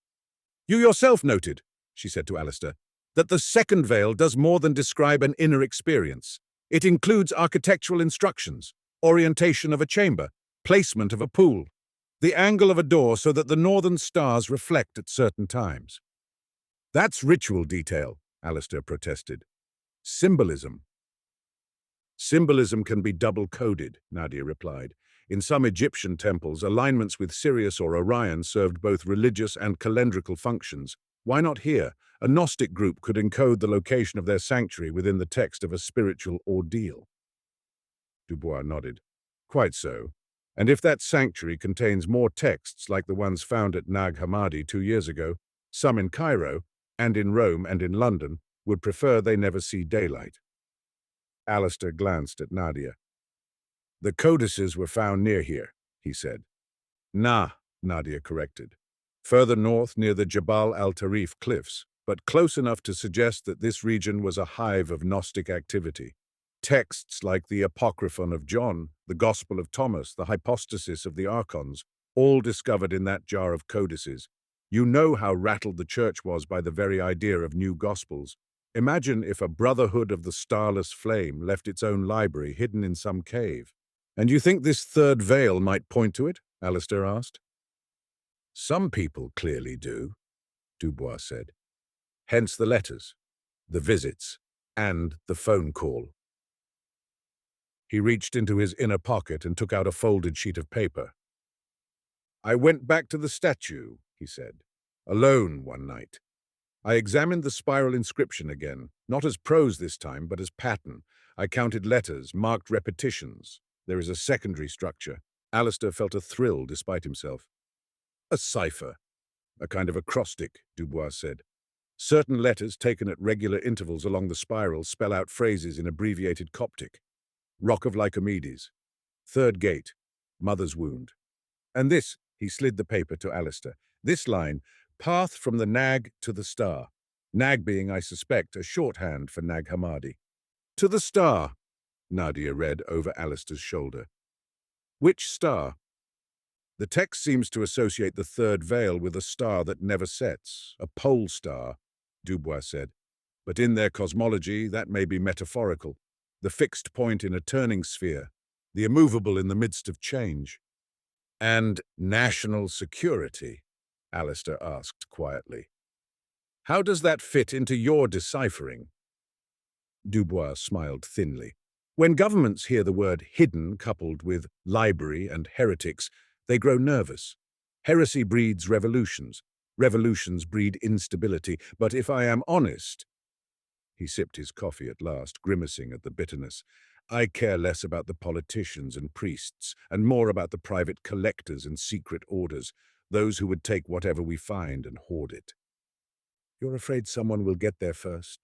Speaker 2: You yourself noted, she said to Alistair, that the second veil does more than describe an inner experience. It includes architectural instructions, orientation of a chamber, placement of a pool, the angle of a door so that the northern stars reflect at certain times. That's ritual detail, Alistair protested. Symbolism. Symbolism can be double-coded, Nadia replied. In some Egyptian temples, alignments with Sirius or Orion served both religious and calendrical functions. Why not here? A Gnostic group could encode the location of their sanctuary within the text of a spiritual ordeal. Dubois nodded. Quite so. And if that sanctuary contains more texts like the ones found at Nag Hammadi 2 years ago, some in Cairo, and in Rome and in London, would prefer they never see daylight. Alistair glanced at Nadia. The codices were found near here, he said. Nah, Nadia corrected. Further north near the Jabal al-Ṭarif cliffs, but close enough to suggest that this region was a hive of Gnostic activity. Texts like the Apocryphon of John, the Gospel of Thomas, the Hypostasis of the Archons, all discovered in that jar of codices. You know how rattled the church was by the very idea of new gospels. Imagine if a brotherhood of the starless flame left its own library hidden in some cave. And you think this third veil might point to it? Alistair asked. Some people clearly do, Dubois said. Hence the letters, the visits, and the phone call. He reached into his inner pocket and took out a folded sheet of paper. I went back to the statue, he said, alone one night. I examined the spiral inscription again, not as prose this time, but as pattern. I counted letters, marked repetitions. There is a secondary structure. Alistair felt a thrill despite himself. A cipher, a kind of acrostic, Dubois said. Certain letters taken at regular intervals along the spiral spell out phrases in abbreviated Coptic. Rock of Lycomedes. Third gate. Mother's wound. And this, he slid the paper to Alistair. This line, path from the Nag to the star. Nag being, I suspect, a shorthand for Nag Hammadi. To the star, Nadia read over Alistair's shoulder. Which star? The text seems to associate the third veil with a star that never sets, a pole star, Dubois said. But in their cosmology, that may be metaphorical. The fixed point in a turning sphere, the immovable in the midst of change. And national security, Alistair asked quietly. How does that fit into your deciphering? Dubois smiled thinly. When governments hear the word hidden coupled with library and heretics, they grow nervous. Heresy breeds revolutions. Revolutions breed instability. But if I am honest, he sipped his coffee at last, grimacing at the bitterness, I care less about the politicians and priests, and more about the private collectors and secret orders, those who would take whatever we find and hoard it. You're afraid someone will get there first,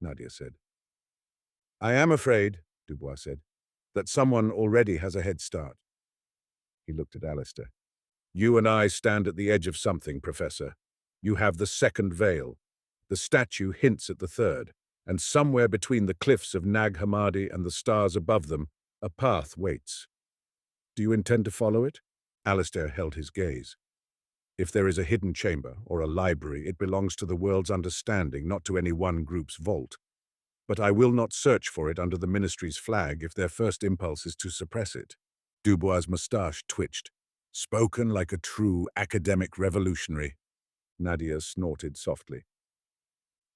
Speaker 2: Nadia said. I am afraid, Dubois said, that someone already has a head start. He looked at Alistair. You and I stand at the edge of something, Professor. You have the second veil. The statue hints at the third, and somewhere between the cliffs of Nag Hammadi and the stars above them, a path waits. Do you intend to follow it? Alistair held his gaze. If there is a hidden chamber or a library, it belongs to the world's understanding, not to any one group's vault. But I will not search for it under the ministry's flag if their first impulse is to suppress it. Dubois' moustache twitched. Spoken like a true academic revolutionary. Nadia snorted softly.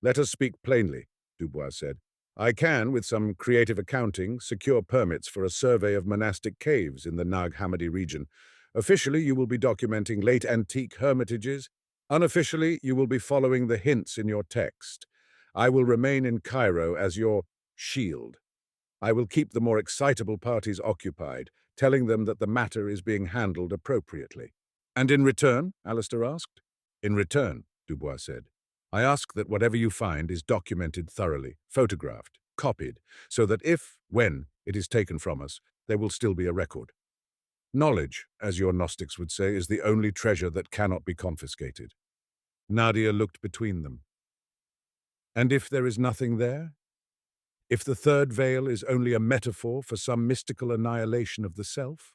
Speaker 2: Let us speak plainly, Dubois said. I can, with some creative accounting, secure permits for a survey of monastic caves in the Nag Hammadi region. Officially, you will be documenting late antique hermitages. Unofficially, you will be following the hints in your text. I will remain in Cairo as your shield. I will keep the more excitable parties occupied, telling them that the matter is being handled appropriately. And in return? Alistair asked. In return, Dubois said, I ask that whatever you find is documented thoroughly, photographed, copied, so that if, when, it is taken from us, there will still be a record. Knowledge, as your Gnostics would say, is the only treasure that cannot be confiscated. Nadia looked between them. And if there is nothing there? If the third veil is only a metaphor for some mystical annihilation of the self?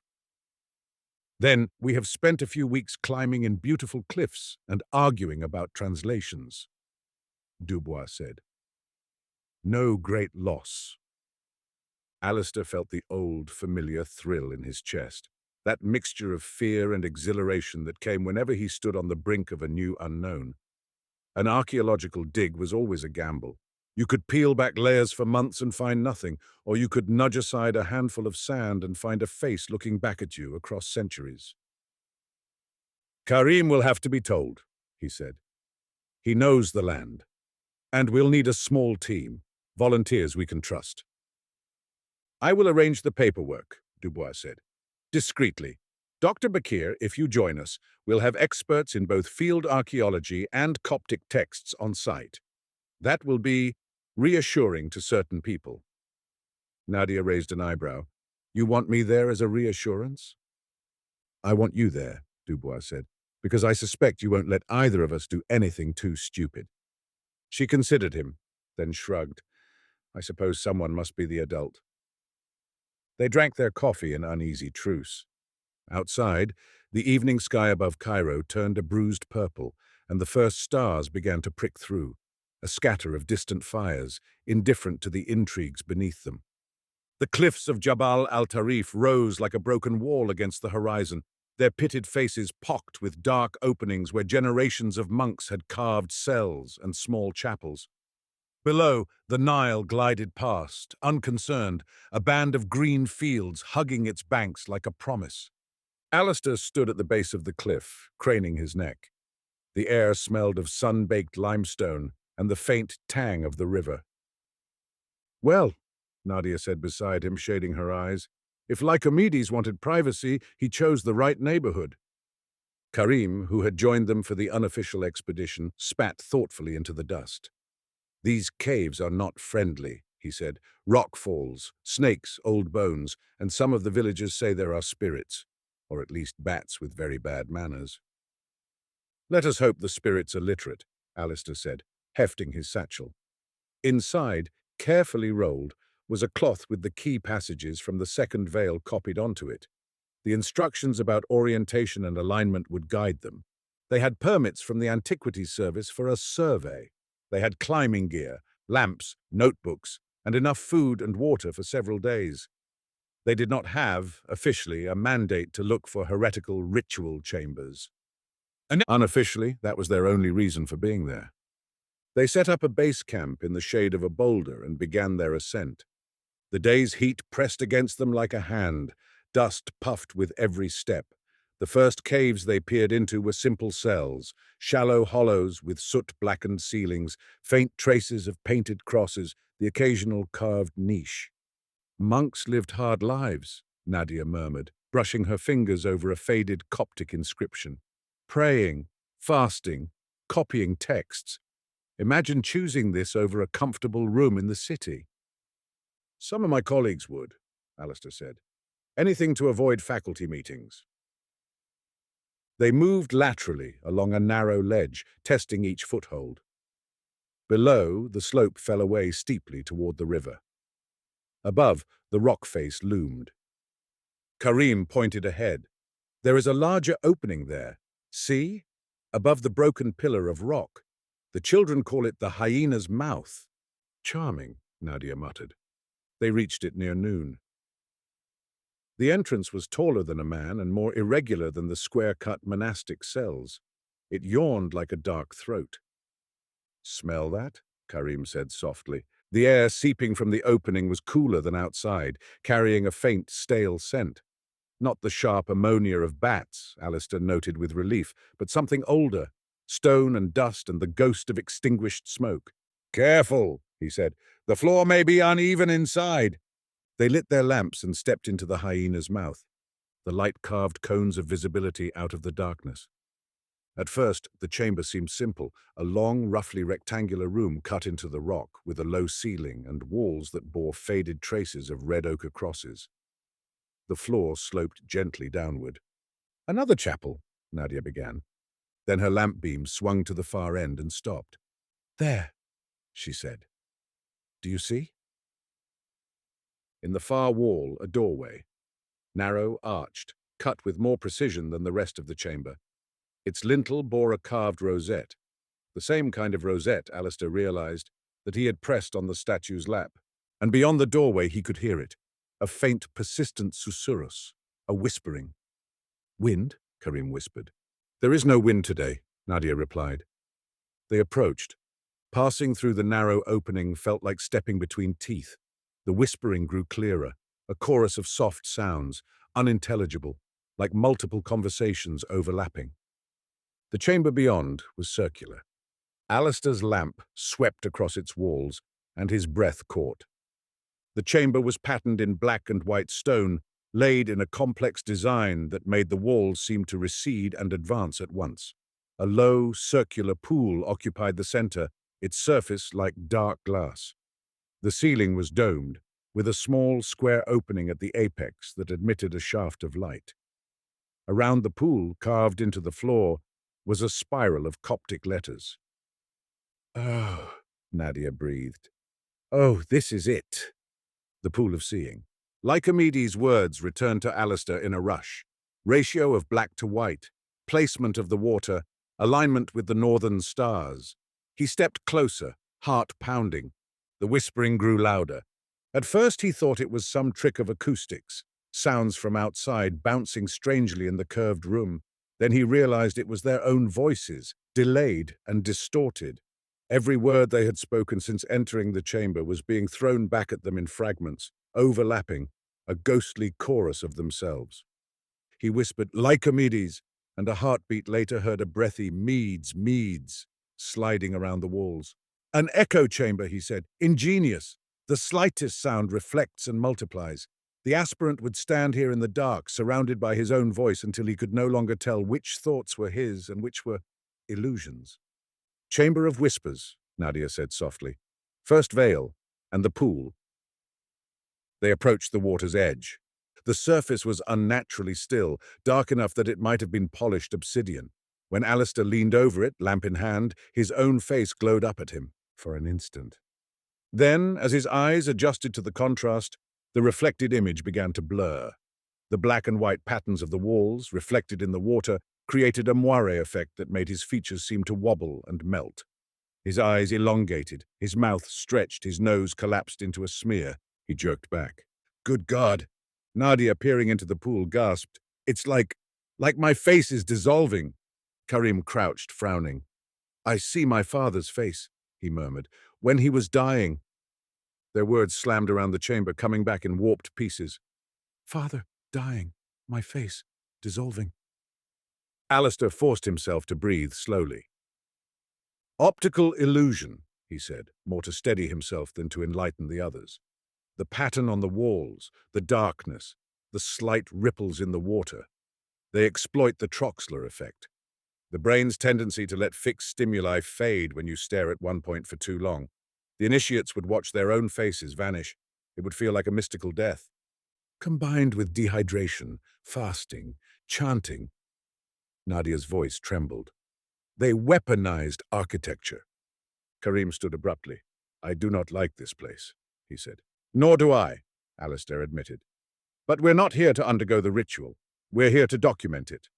Speaker 2: Then we have spent a few weeks climbing in beautiful cliffs and arguing about translations, Dubois said. No great loss. Alistair felt the old, familiar thrill in his chest, that mixture of fear and exhilaration that came whenever he stood on the brink of a new unknown. An archaeological dig was always a gamble. You could peel back layers for months and find nothing, or you could nudge aside a handful of sand and find a face looking back at you across centuries. Karim will have to be told, he said. He knows the land. And we'll need a small team, volunteers we can trust. I will arrange the paperwork, Dubois said. Discreetly. Dr. Bakir, if you join us, will have experts in both field archaeology and Coptic texts on site. That will be reassuring to certain people. Nadia raised an eyebrow. You want me there as a reassurance? I want you there, Dubois said, because I suspect you won't let either of us do anything too stupid. She considered him, then shrugged. I suppose someone must be the adult. They drank their coffee in uneasy truce. Outside, the evening sky above Cairo turned a bruised purple, and the first stars began to prick through, a scatter of distant fires, indifferent to the intrigues beneath them. The cliffs of Jabal al-Ṭarif rose like a broken wall against the horizon, their pitted faces pocked with dark openings where generations of monks had carved cells and small chapels. Below, the Nile glided past, unconcerned, a band of green fields hugging its banks like a promise. Alistair stood at the base of the cliff, craning his neck. The air smelled of sun-baked limestone and the faint tang of the river. Well, Nadia said beside him, shading her eyes, if Lycomedes wanted privacy, he chose the right neighborhood. Karim, who had joined them for the unofficial expedition, spat thoughtfully into the dust. These caves are not friendly, he said. Rock falls, snakes, old bones, and some of the villagers say there are spirits, or at least bats with very bad manners. Let us hope the spirits are literate, Alistair said, hefting his satchel. Inside, carefully rolled, was a cloth with the key passages from the second veil copied onto it. The instructions about orientation and alignment would guide them. They had permits from the Antiquities Service for a survey. They had climbing gear, lamps, notebooks, and enough food and water for several days. They did not have, officially, a mandate to look for heretical ritual chambers. And unofficially, that was their only reason for being there. They set up a base camp in the shade of a boulder and began their ascent. The day's heat pressed against them like a hand, dust puffed with every step. The first caves they peered into were simple cells, shallow hollows with soot-blackened ceilings, faint traces of painted crosses, the occasional carved niche. Monks lived hard lives, Nadia murmured, brushing her fingers over a faded Coptic inscription. Praying, fasting, copying texts. Imagine choosing this over a comfortable room in the city. Some of my colleagues would, Alistair said. Anything to avoid faculty meetings. They moved laterally along a narrow ledge, testing each foothold. Below, the slope fell away steeply toward the river. Above, the rock face loomed. Karim pointed ahead. There is a larger opening there. See? Above the broken pillar of rock. The children call it the hyena's mouth. Charming, Nadia muttered. They reached it near noon. The entrance was taller than a man and more irregular than the square-cut monastic cells. It yawned like a dark throat. Smell that? Karim said softly. The air seeping from the opening was cooler than outside, carrying a faint, stale scent. Not the sharp ammonia of bats, Alistair noted with relief, but something older, stone and dust and the ghost of extinguished smoke. "Careful," he said. "The floor may be uneven inside." They lit their lamps and stepped into the hyena's mouth. The light carved cones of visibility out of the darkness. At first, the chamber seemed simple, a long, roughly rectangular room cut into the rock, with a low ceiling and walls that bore faded traces of red ochre crosses. The floor sloped gently downward. "Another chapel," Nadia began. Then her lamp beam swung to the far end and stopped. "There," she said. "Do you see?" In the far wall, a doorway. Narrow, arched, cut with more precision than the rest of the chamber. Its lintel bore a carved rosette, the same kind of rosette, Alistair realized, that he had pressed on the statue's lap. And beyond the doorway he could hear it, a faint, persistent susurrus, a whispering. "Wind?" Karim whispered. "There is no wind today," Nadia replied. They approached. Passing through the narrow opening felt like stepping between teeth. The whispering grew clearer, a chorus of soft sounds, unintelligible, like multiple conversations overlapping. The chamber beyond was circular. Alistair's lamp swept across its walls, and his breath caught. The chamber was patterned in black and white stone, laid in a complex design that made the walls seem to recede and advance at once. A low, circular pool occupied the center, its surface like dark glass. The ceiling was domed, with a small, square opening at the apex that admitted a shaft of light. Around the pool, carved into the floor, was a spiral of Coptic letters. "Oh," Nadia breathed. "Oh, this is it." The pool of seeing. Lycomedes's words returned to Alistair in a rush. Ratio of black to white, placement of the water, alignment with the northern stars. He stepped closer, heart pounding. The whispering grew louder. At first he thought it was some trick of acoustics, sounds from outside bouncing strangely in the curved room. Then he realized it was their own voices, delayed and distorted. Every word they had spoken since entering the chamber was being thrown back at them in fragments, overlapping, a ghostly chorus of themselves. He whispered, "Lycomedes," and a heartbeat later heard a breathy Medes, sliding around the walls. "An echo chamber," he said. "Ingenious. The slightest sound reflects and multiplies. The aspirant would stand here in the dark, surrounded by his own voice until he could no longer tell which thoughts were his and which were illusions." "Chamber of whispers," Nadia said softly. "First veil, and the pool." They approached the water's edge. The surface was unnaturally still, dark enough that it might have been polished obsidian. When Alistair leaned over it, lamp in hand, his own face glowed up at him for an instant. Then, as his eyes adjusted to the contrast, the reflected image began to blur. The black and white patterns of the walls, reflected in the water, created a moire effect that made his features seem to wobble and melt. His eyes elongated, his mouth stretched, his nose collapsed into a smear. He jerked back. "Good God!" Nadia, peering into the pool, gasped. "It's like my face is dissolving." Karim crouched, frowning. "I see my father's face," he murmured, "when he was dying." Their words slammed around the chamber, coming back in warped pieces. "Father, dying. My face, dissolving." Alistair forced himself to breathe slowly. "Optical illusion," he said, more to steady himself than to enlighten the others. "The pattern on the walls, the darkness, the slight ripples in the water. They exploit the Troxler effect. The brain's tendency to let fixed stimuli fade when you stare at one point for too long. The initiates would watch their own faces vanish. It would feel like a mystical death. Combined with dehydration, fasting, chanting." Nadia's voice trembled. "They weaponized architecture." Karim stood abruptly. "I do not like this place," he said. "Nor do I," Alistair admitted. "But we're not here to undergo the ritual. We're here to document it."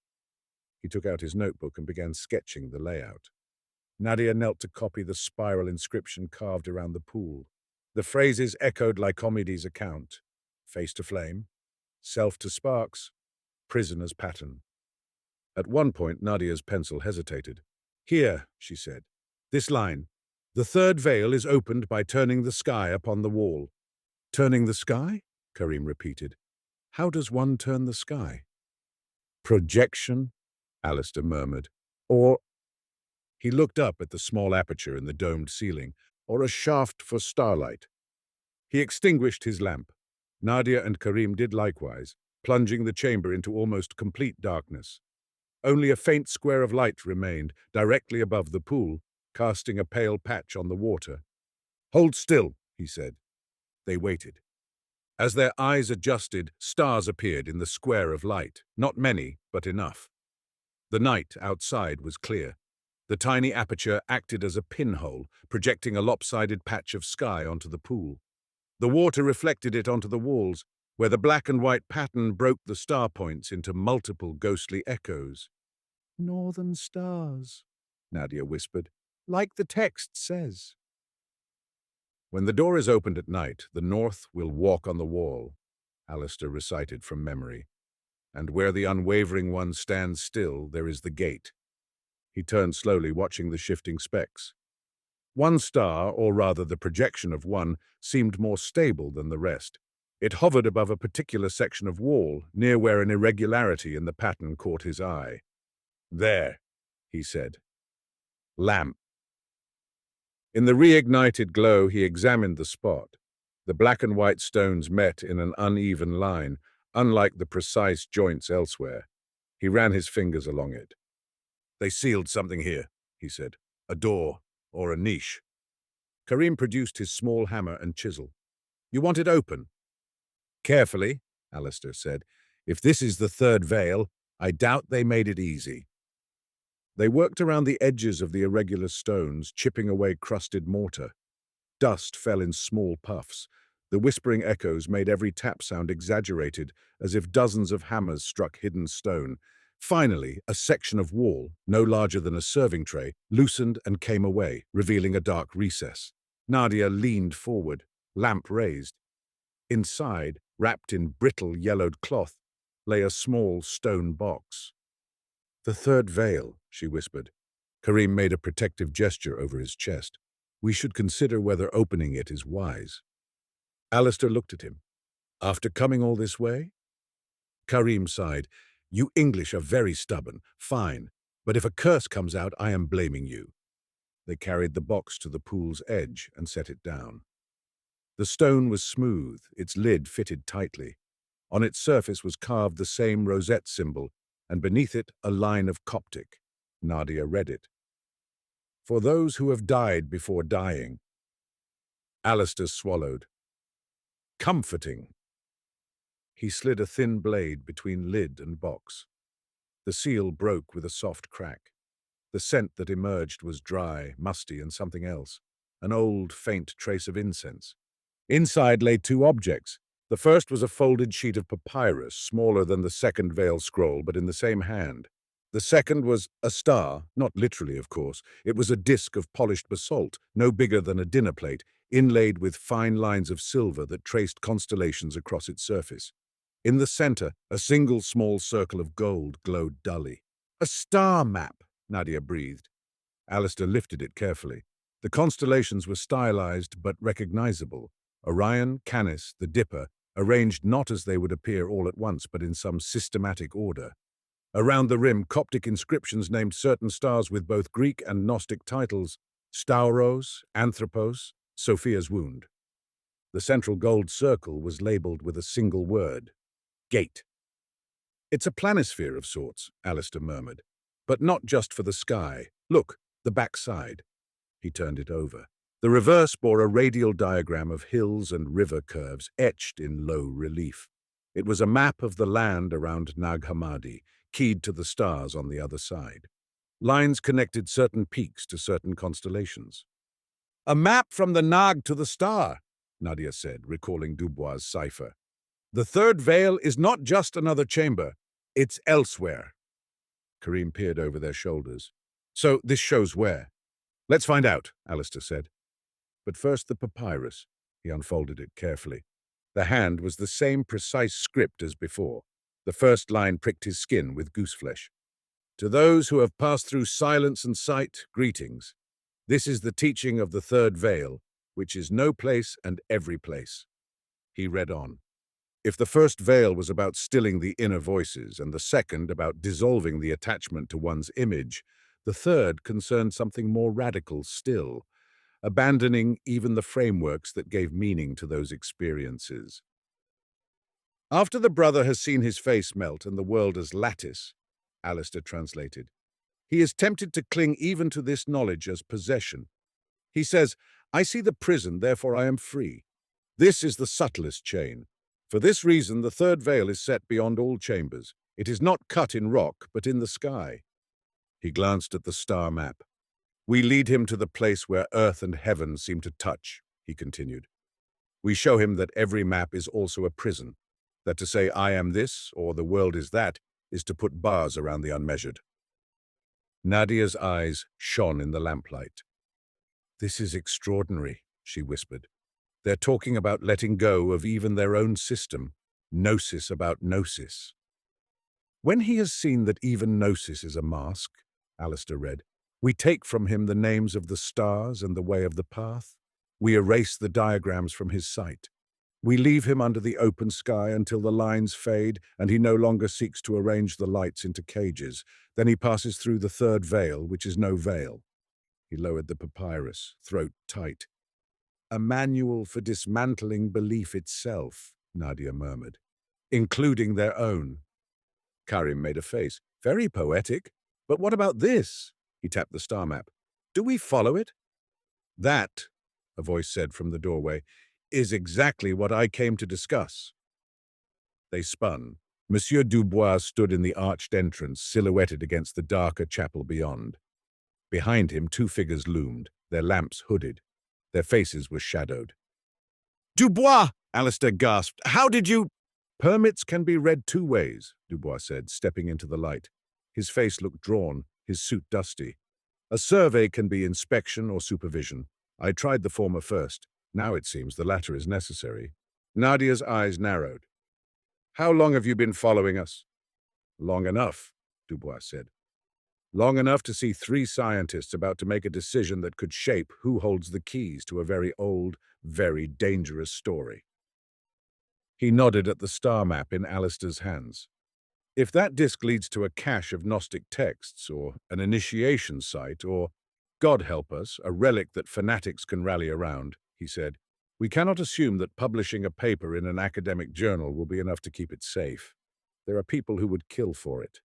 Speaker 2: He took out his notebook and began sketching the layout. Nadia knelt to copy the spiral inscription carved around the pool. The phrases echoed Lycomedes's account. Face to flame, self to sparks, prisoner's pattern. At one point, Nadia's pencil hesitated. "Here," she said. "This line. The third veil is opened by turning the sky upon the wall. Turning the sky? Karim repeated. How does one turn the sky? Projection, Alistair murmured. Or, he looked up at the small aperture in the domed ceiling, or a shaft for starlight. He extinguished his lamp. Nadia and Karim did likewise, plunging the chamber into almost complete darkness. Only a faint square of light remained, directly above the pool, casting a pale patch on the water. Hold still, he said. They waited. As their eyes adjusted, stars appeared in the square of light, not many, but enough. The night outside was clear. The tiny aperture acted as a pinhole, projecting a lopsided patch of sky onto the pool. The water reflected it onto the walls, where the black and white pattern broke the star points into multiple ghostly echoes. Northern stars, Nadia whispered, like the text says. When the door is opened at night, the north will walk on the wall, Alistair recited from memory. And where the unwavering one stands still, there is the gate. He turned slowly, watching the shifting specks. One star, or rather the projection of one, seemed more stable than the rest. It hovered above a particular section of wall, near where an irregularity in the pattern caught his eye. There, he said. Lamp. In the reignited glow, he examined the spot. The black and white stones met in an uneven line, unlike the precise joints elsewhere. He ran his fingers along it. They sealed something here, he said. A door, or a niche. Karim produced his small hammer and chisel. You want it open? Carefully, Alistair said. If this is the third veil, I doubt they made it easy. They worked around the edges of the irregular stones, chipping away crusted mortar. Dust fell in small puffs. The whispering echoes made every tap sound exaggerated, as if dozens of hammers struck hidden stone. Finally, a section of wall, no larger than a serving tray, loosened and came away, revealing a dark recess. Nadia leaned forward, lamp raised. Inside, wrapped in brittle yellowed cloth, lay a small stone box. The third veil, she whispered. Karim made a protective gesture over his chest. We should consider whether opening it is wise. Alistair looked at him. After coming all this way? Karim sighed. You English are very stubborn. Fine. But if a curse comes out, I am blaming you. They carried the box to the pool's edge and set it down. The stone was smooth, its lid fitted tightly. On its surface was carved the same rosette symbol, and beneath it a line of Coptic. Nadia read it. For those who have died before dying. Alistair swallowed. Comforting. He slid a thin blade between lid and box. The seal broke with a soft crack. The scent that emerged was dry, musty, and something else, an old, faint trace of incense. Inside lay two objects. The first was a folded sheet of papyrus, smaller than the second veil scroll, but in the same hand. The second was a star, not literally, of course. It was a disk of polished basalt, no bigger than a dinner plate, inlaid with fine lines of silver that traced constellations across its surface. In the center, a single small circle of gold glowed dully. A star map, Nadia breathed. Alistair lifted it carefully. The constellations were stylized but recognizable. Orion, Canis, the Dipper, arranged not as they would appear all at once, but in some systematic order. Around the rim, Coptic inscriptions named certain stars with both Greek and Gnostic titles: Stauros, Anthropos, Sophia's wound. The central gold circle was labeled with a single word: Gate. It's a planisphere of sorts, Alistair murmured, but not just for the sky. Look, the back side. He turned it over. The reverse bore a radial diagram of hills and river curves etched in low relief. It was a map of the land around Nag Hammadi, keyed to the stars on the other side. Lines connected certain peaks to certain constellations. A map from the Nag to the star, Nadia said, recalling Dubois' cipher. The third veil is not just another chamber, it's elsewhere. Karim peered over their shoulders. So this shows where? Let's find out, Alistair said. But first the papyrus. He unfolded it carefully. The hand was the same precise script as before. The first line pricked his skin with gooseflesh. To those who have passed through silence and sight, greetings. This is the teaching of the third veil, which is no place and every place. He read on. If the first veil was about stilling the inner voices and the second about dissolving the attachment to one's image, the third concerned something more radical still, abandoning even the frameworks that gave meaning to those experiences. After the brother has seen his face melt and the world as lattice, Alistair translated, he is tempted to cling even to this knowledge as possession. He says, I see the prison, therefore I am free. This is the subtlest chain. For this reason, the third veil is set beyond all chambers. It is not cut in rock, but in the sky. He glanced at the star map. We lead him to the place where earth and heaven seem to touch, he continued. We show him that every map is also a prison, that to say I am this or the world is that is to put bars around the unmeasured. Nadia's eyes shone in the lamplight. This is extraordinary, she whispered. They're talking about letting go of even their own system, gnosis about gnosis. When he has seen that even gnosis is a mask, Alistair read, we take from him the names of the stars and the way of the path. We erase the diagrams from his sight. We leave him under the open sky until the lines fade and he no longer seeks to arrange the lights into cages. Then he passes through the third veil, which is no veil. He lowered the papyrus, throat tight. A manual for dismantling belief itself, Nadia murmured, including their own. Karim made a face. Very poetic. But what about this? He tapped the star map. Do we follow it? That, a voice said from the doorway, is exactly what I came to discuss. They spun. Monsieur Dubois stood in the arched entrance, silhouetted against the darker chapel beyond. Behind him, two figures loomed, their lamps hooded. Their faces were shadowed. Dubois! Alistair gasped. How did you— Permits can be read two ways, Dubois said, stepping into the light. His face looked drawn, his suit dusty. A survey can be inspection or supervision. I tried the former first. Now it seems the latter is necessary. Nadia's eyes narrowed. How long have you been following us? Long enough, Dubois said. Long enough to see three scientists about to make a decision that could shape who holds the keys to a very old, very dangerous story. He nodded at the star map in Alistair's hands. If that disk leads to a cache of Gnostic texts, or an initiation site, or, God help us, a relic that fanatics can rally around, he said, we cannot assume that publishing a paper in an academic journal will be enough to keep it safe. There are people who would kill for it.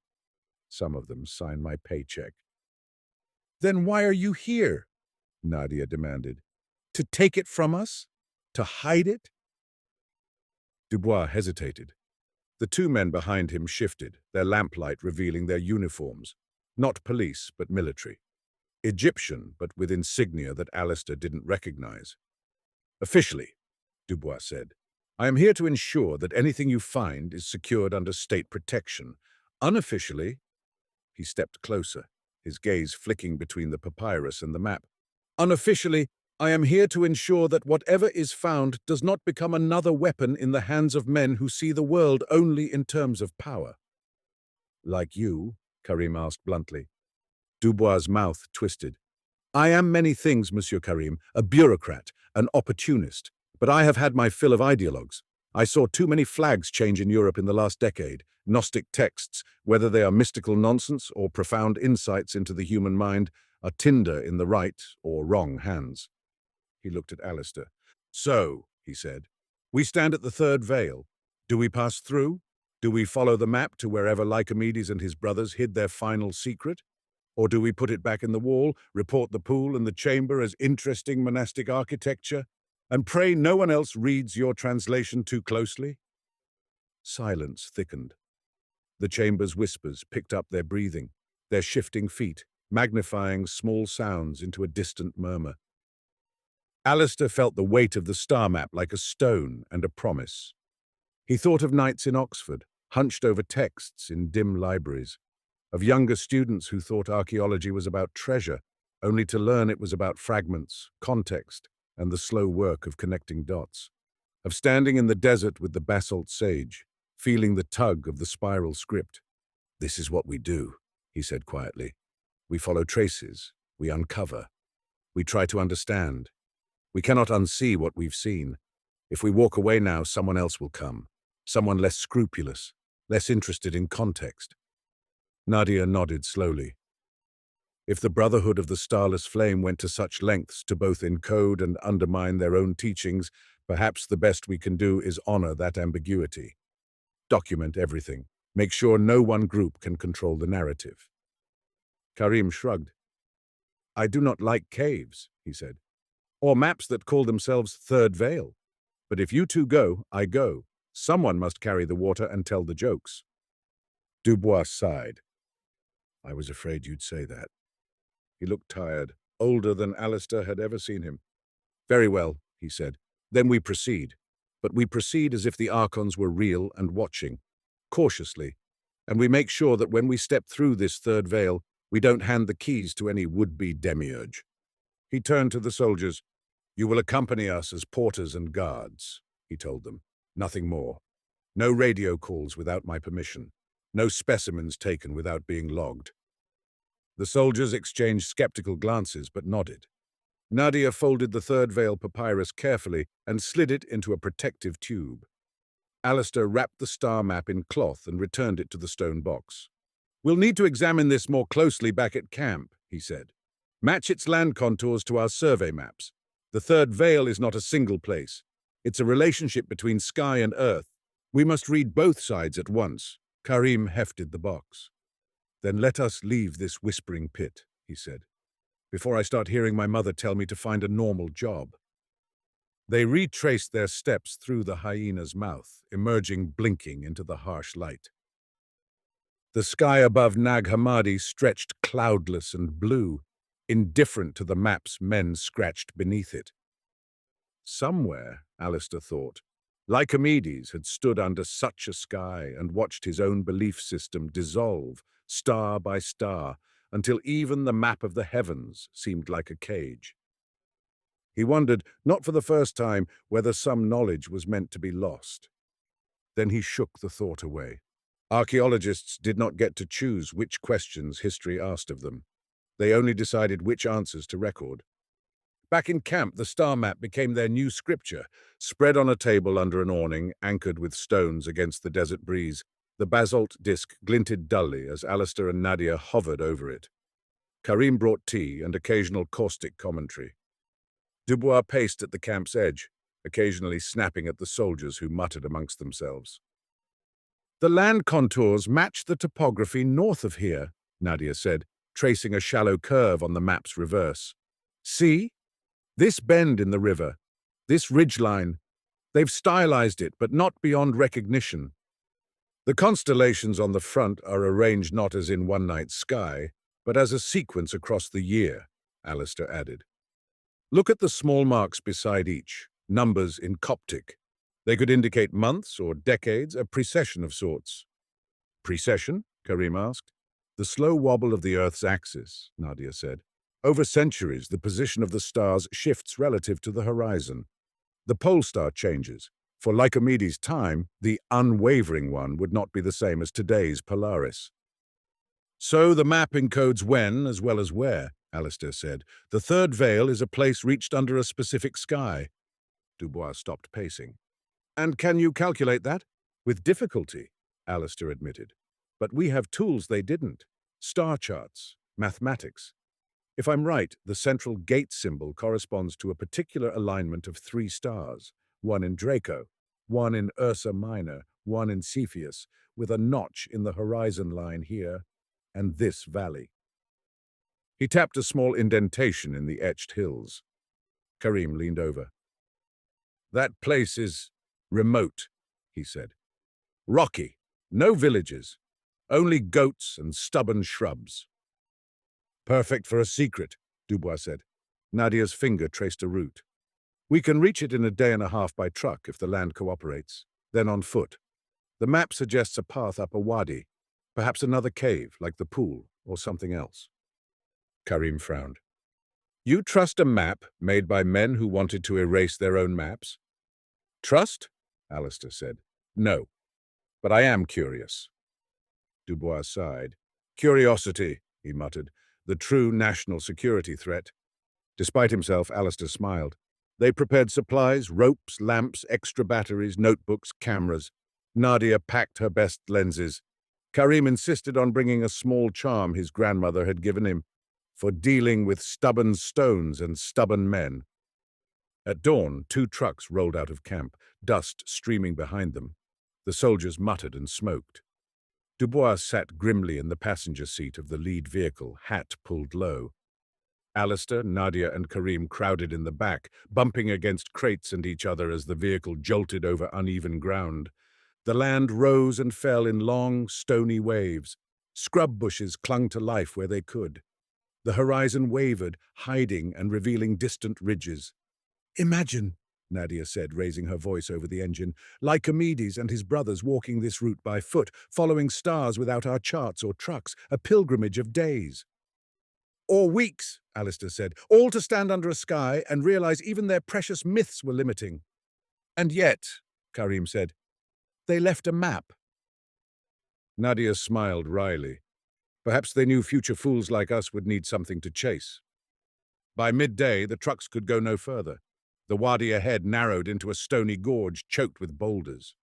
Speaker 2: Some of them sign my paycheck. Then why are you here? Nadia demanded. To take it from us? To hide it? Dubois hesitated. The two men behind him shifted, their lamplight revealing their uniforms. Not police, but military. Egyptian, but with insignia that Alistair didn't recognize. Officially, Dubois said, I am here to ensure that anything you find is secured under state protection. Unofficially, he stepped closer, his gaze flicking between the papyrus and the map. Unofficially, I am here to ensure that whatever is found does not become another weapon in the hands of men who see the world only in terms of power. Like you? Karim asked bluntly. Dubois' mouth twisted. I am many things, Monsieur Karim, a bureaucrat, an opportunist, but I have had my fill of ideologues. I saw too many flags change in Europe in the last decade, Gnostic texts, whether they are mystical nonsense or profound insights into the human mind, are tinder in the right or wrong hands. He looked at Alistair. So, he said, we stand at the third veil. Do we pass through? Do we follow the map to wherever Lycomedes and his brothers hid their final secret? Or do we put it back in the wall, report the pool and the chamber as interesting monastic architecture, and pray no one else reads your translation too closely? Silence thickened. The chamber's whispers picked up their breathing, their shifting feet, magnifying small sounds into a distant murmur. Alistair felt the weight of the star map like a stone and a promise. He thought of nights in Oxford, hunched over texts in dim libraries, of younger students who thought archaeology was about treasure, only to learn it was about fragments, context, and the slow work of connecting dots, of standing in the desert with the basalt sage, feeling the tug of the spiral script. This is what we do, he said quietly. We follow traces, we uncover. We try to understand. We cannot unsee what we've seen. If we walk away now, someone else will come. Someone less scrupulous, less interested in context. Nadia nodded slowly. If the Brotherhood of the Starless Flame went to such lengths to both encode and undermine their own teachings, perhaps the best we can do is honor that ambiguity. Document everything. Make sure no one group can control the narrative. Karim shrugged. I do not like caves, he said, or maps that call themselves Third Veil. But if you two go, I go. Someone must carry the water and tell the jokes. Dubois sighed. I was afraid you'd say that. He looked tired, older than Alistair had ever seen him. Very well, he said. Then we proceed. But we proceed as if the Archons were real and watching, cautiously, and we make sure that when we step through this third veil, we don't hand the keys to any would-be demiurge. He turned to the soldiers. You will accompany us as porters and guards, he told them. Nothing more. No radio calls without my permission. No specimens taken without being logged. The soldiers exchanged skeptical glances but nodded. Nadia folded the third veil papyrus carefully and slid it into a protective tube. Alistair wrapped the star map in cloth and returned it to the stone box. We'll need to examine this more closely back at camp, he said. Match its land contours to our survey maps. The third veil is not a single place. It's a relationship between sky and earth. We must read both sides at once. Karim hefted the box. Then let us leave this whispering pit, he said, before I start hearing my mother tell me to find a normal job. They retraced their steps through the hyena's mouth, emerging blinking into the harsh light. The sky above Nag Hammadi stretched cloudless and blue, indifferent to the maps men scratched beneath it. Somewhere, Alistair thought, Lycomedes had stood under such a sky and watched his own belief system dissolve, star by star, until even the map of the heavens seemed like a cage. He wondered, not for the first time, whether some knowledge was meant to be lost. Then he shook the thought away. Archaeologists did not get to choose which questions history asked of them. They only decided which answers to record. Back in camp, the star map became their new scripture, spread on a table under an awning, anchored with stones against the desert breeze. The basalt disc glinted dully as Alistair and Nadia hovered over it. Karim brought tea and occasional caustic commentary. Dubois paced at the camp's edge, occasionally snapping at the soldiers who muttered amongst themselves. The land contours match the topography north of here, Nadia said, tracing a shallow curve on the map's reverse. See? This bend in the river, this ridgeline, they've stylized it, but not beyond recognition. The constellations on the front are arranged not as in one night sky, but as a sequence across the year, Alistair added. Look at the small marks beside each, numbers in Coptic. They could indicate months or decades, a precession of sorts. Precession? Karim asked. The slow wobble of the Earth's axis, Nadia said. Over centuries, the position of the stars shifts relative to the horizon. The pole star changes. For Lycomedes' time, the unwavering one would not be the same as today's Polaris. So the map encodes when as well as where, Alistair said. The third veil is a place reached under a specific sky. Dubois stopped pacing. And can you calculate that? With difficulty, Alistair admitted. But we have tools they didn't. Star charts, mathematics. If I'm right, the central gate symbol corresponds to a particular alignment of 3 stars, one in Draco, one in Ursa Minor, one in Cepheus, with a notch in the horizon line here, and this valley. He tapped a small indentation in the etched hills. Karim leaned over. That place is remote, he said. Rocky, no villages, only goats and stubborn shrubs. Perfect for a secret, Dubois said. Nadia's finger traced a route. We can reach it in a day and a half by truck if the land cooperates, then on foot. The map suggests a path up a wadi, perhaps another cave like the pool or something else. Karim frowned. You trust a map made by men who wanted to erase their own maps? Trust? Alistair said. No, but I am curious. Dubois sighed. Curiosity, he muttered, the true national security threat. Despite himself, Alistair smiled. They prepared supplies, ropes, lamps, extra batteries, notebooks, cameras. Nadia packed her best lenses. Karim insisted on bringing a small charm his grandmother had given him for dealing with stubborn stones and stubborn men. At dawn, 2 trucks rolled out of camp, dust streaming behind them. The soldiers muttered and smoked. Dubois sat grimly in the passenger seat of the lead vehicle, hat pulled low. Alistair, Nadia, and Karim crowded in the back, bumping against crates and each other as the vehicle jolted over uneven ground. The land rose and fell in long, stony waves. Scrub bushes clung to life where they could. The horizon wavered, hiding and revealing distant ridges. "Imagine," Nadia said, raising her voice over the engine, "Lycomedes and his brothers walking this route by foot, following stars without our charts or trucks, a pilgrimage of days." "Or weeks," Alistair said, "all to stand under a sky and realize even their precious myths were limiting." "And yet," Karim said, "they left a map." Nadia smiled wryly. Perhaps they knew future fools like us would need something to chase. By midday, the trucks could go no further. The wadi ahead narrowed into a stony gorge choked with boulders.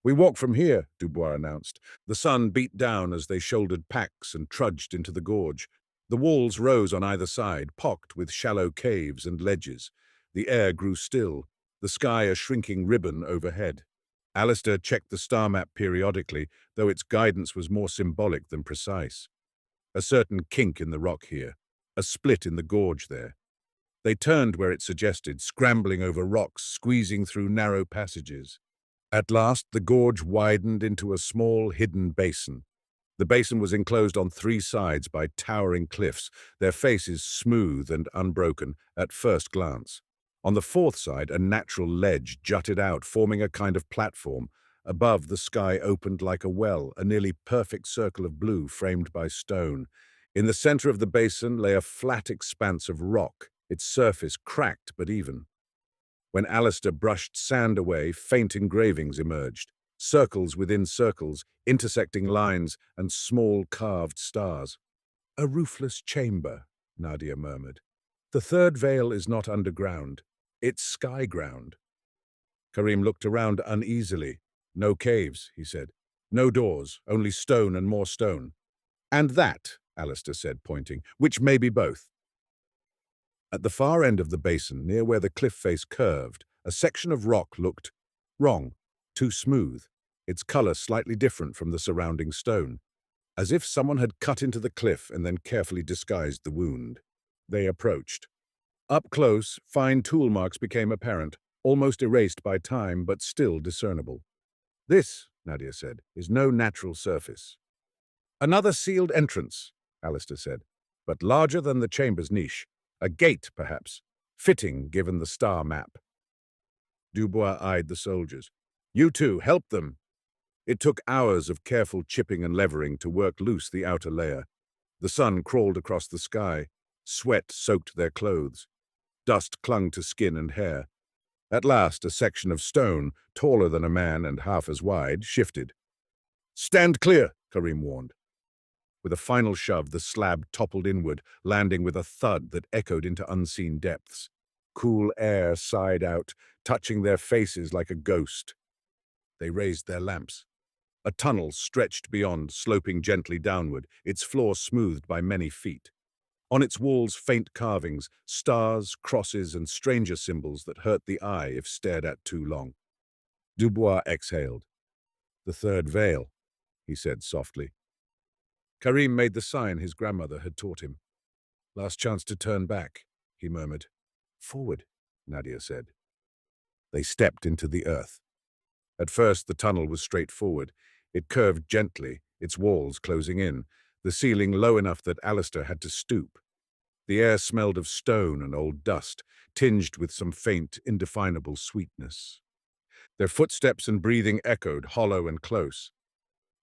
Speaker 2: "We walk from here," Dubois announced. The sun beat down as they shouldered packs and trudged into the gorge. The walls rose on either side, pocked with shallow caves and ledges. The air grew still, the sky a shrinking ribbon overhead. Alistair checked the star map periodically, though its guidance was more symbolic than precise. A certain kink in the rock here, a split in the gorge there. They turned where it suggested, scrambling over rocks, squeezing through narrow passages. At last, the gorge widened into a small, hidden basin. The basin was enclosed on 3 sides by towering cliffs, their faces smooth and unbroken at first glance. On the 4th side, a natural ledge jutted out, forming a kind of platform. Above, the sky opened like a well, a nearly perfect circle of blue framed by stone. In the center of the basin lay a flat expanse of rock, its surface cracked but even. When Alistair brushed sand away, faint engravings emerged. Circles within circles, intersecting lines, and small carved stars. "A roofless chamber," Nadia murmured. "The 3rd veil is not underground. It's sky ground." Karim looked around uneasily. "No caves," he said. "No doors, only stone and more stone." "And that," Alistair said, pointing, "which may be both." At the far end of the basin, near where the cliff face curved, a section of rock looked wrong, too smooth, its color slightly different from the surrounding stone, as if someone had cut into the cliff and then carefully disguised the wound. They approached. Up close, fine tool marks became apparent, almost erased by time but still discernible. "This," Nadia said, "is no natural surface." "Another sealed entrance," Alistair said, "but larger than the chamber's niche. A gate, perhaps, fitting given the star map." Dubois eyed the soldiers. "You two, help them." It took hours of careful chipping and levering to work loose the outer layer. The sun crawled across the sky. Sweat soaked their clothes. Dust clung to skin and hair. At last, a section of stone, taller than a man and half as wide, shifted. "Stand clear," Karim warned. With a final shove, the slab toppled inward, landing with a thud that echoed into unseen depths. Cool air sighed out, touching their faces like a ghost. They raised their lamps. A tunnel stretched beyond, sloping gently downward, its floor smoothed by many feet. On its walls, faint carvings, stars, crosses, and stranger symbols that hurt the eye if stared at too long. Dubois exhaled. "The 3rd veil," he said softly. Karim made the sign his grandmother had taught him. "Last chance to turn back," he murmured. "Forward," Nadia said. They stepped into the earth. At first, the tunnel was straightforward. It curved gently, its walls closing in, the ceiling low enough that Alistair had to stoop. The air smelled of stone and old dust, tinged with some faint, indefinable sweetness. Their footsteps and breathing echoed, hollow and close.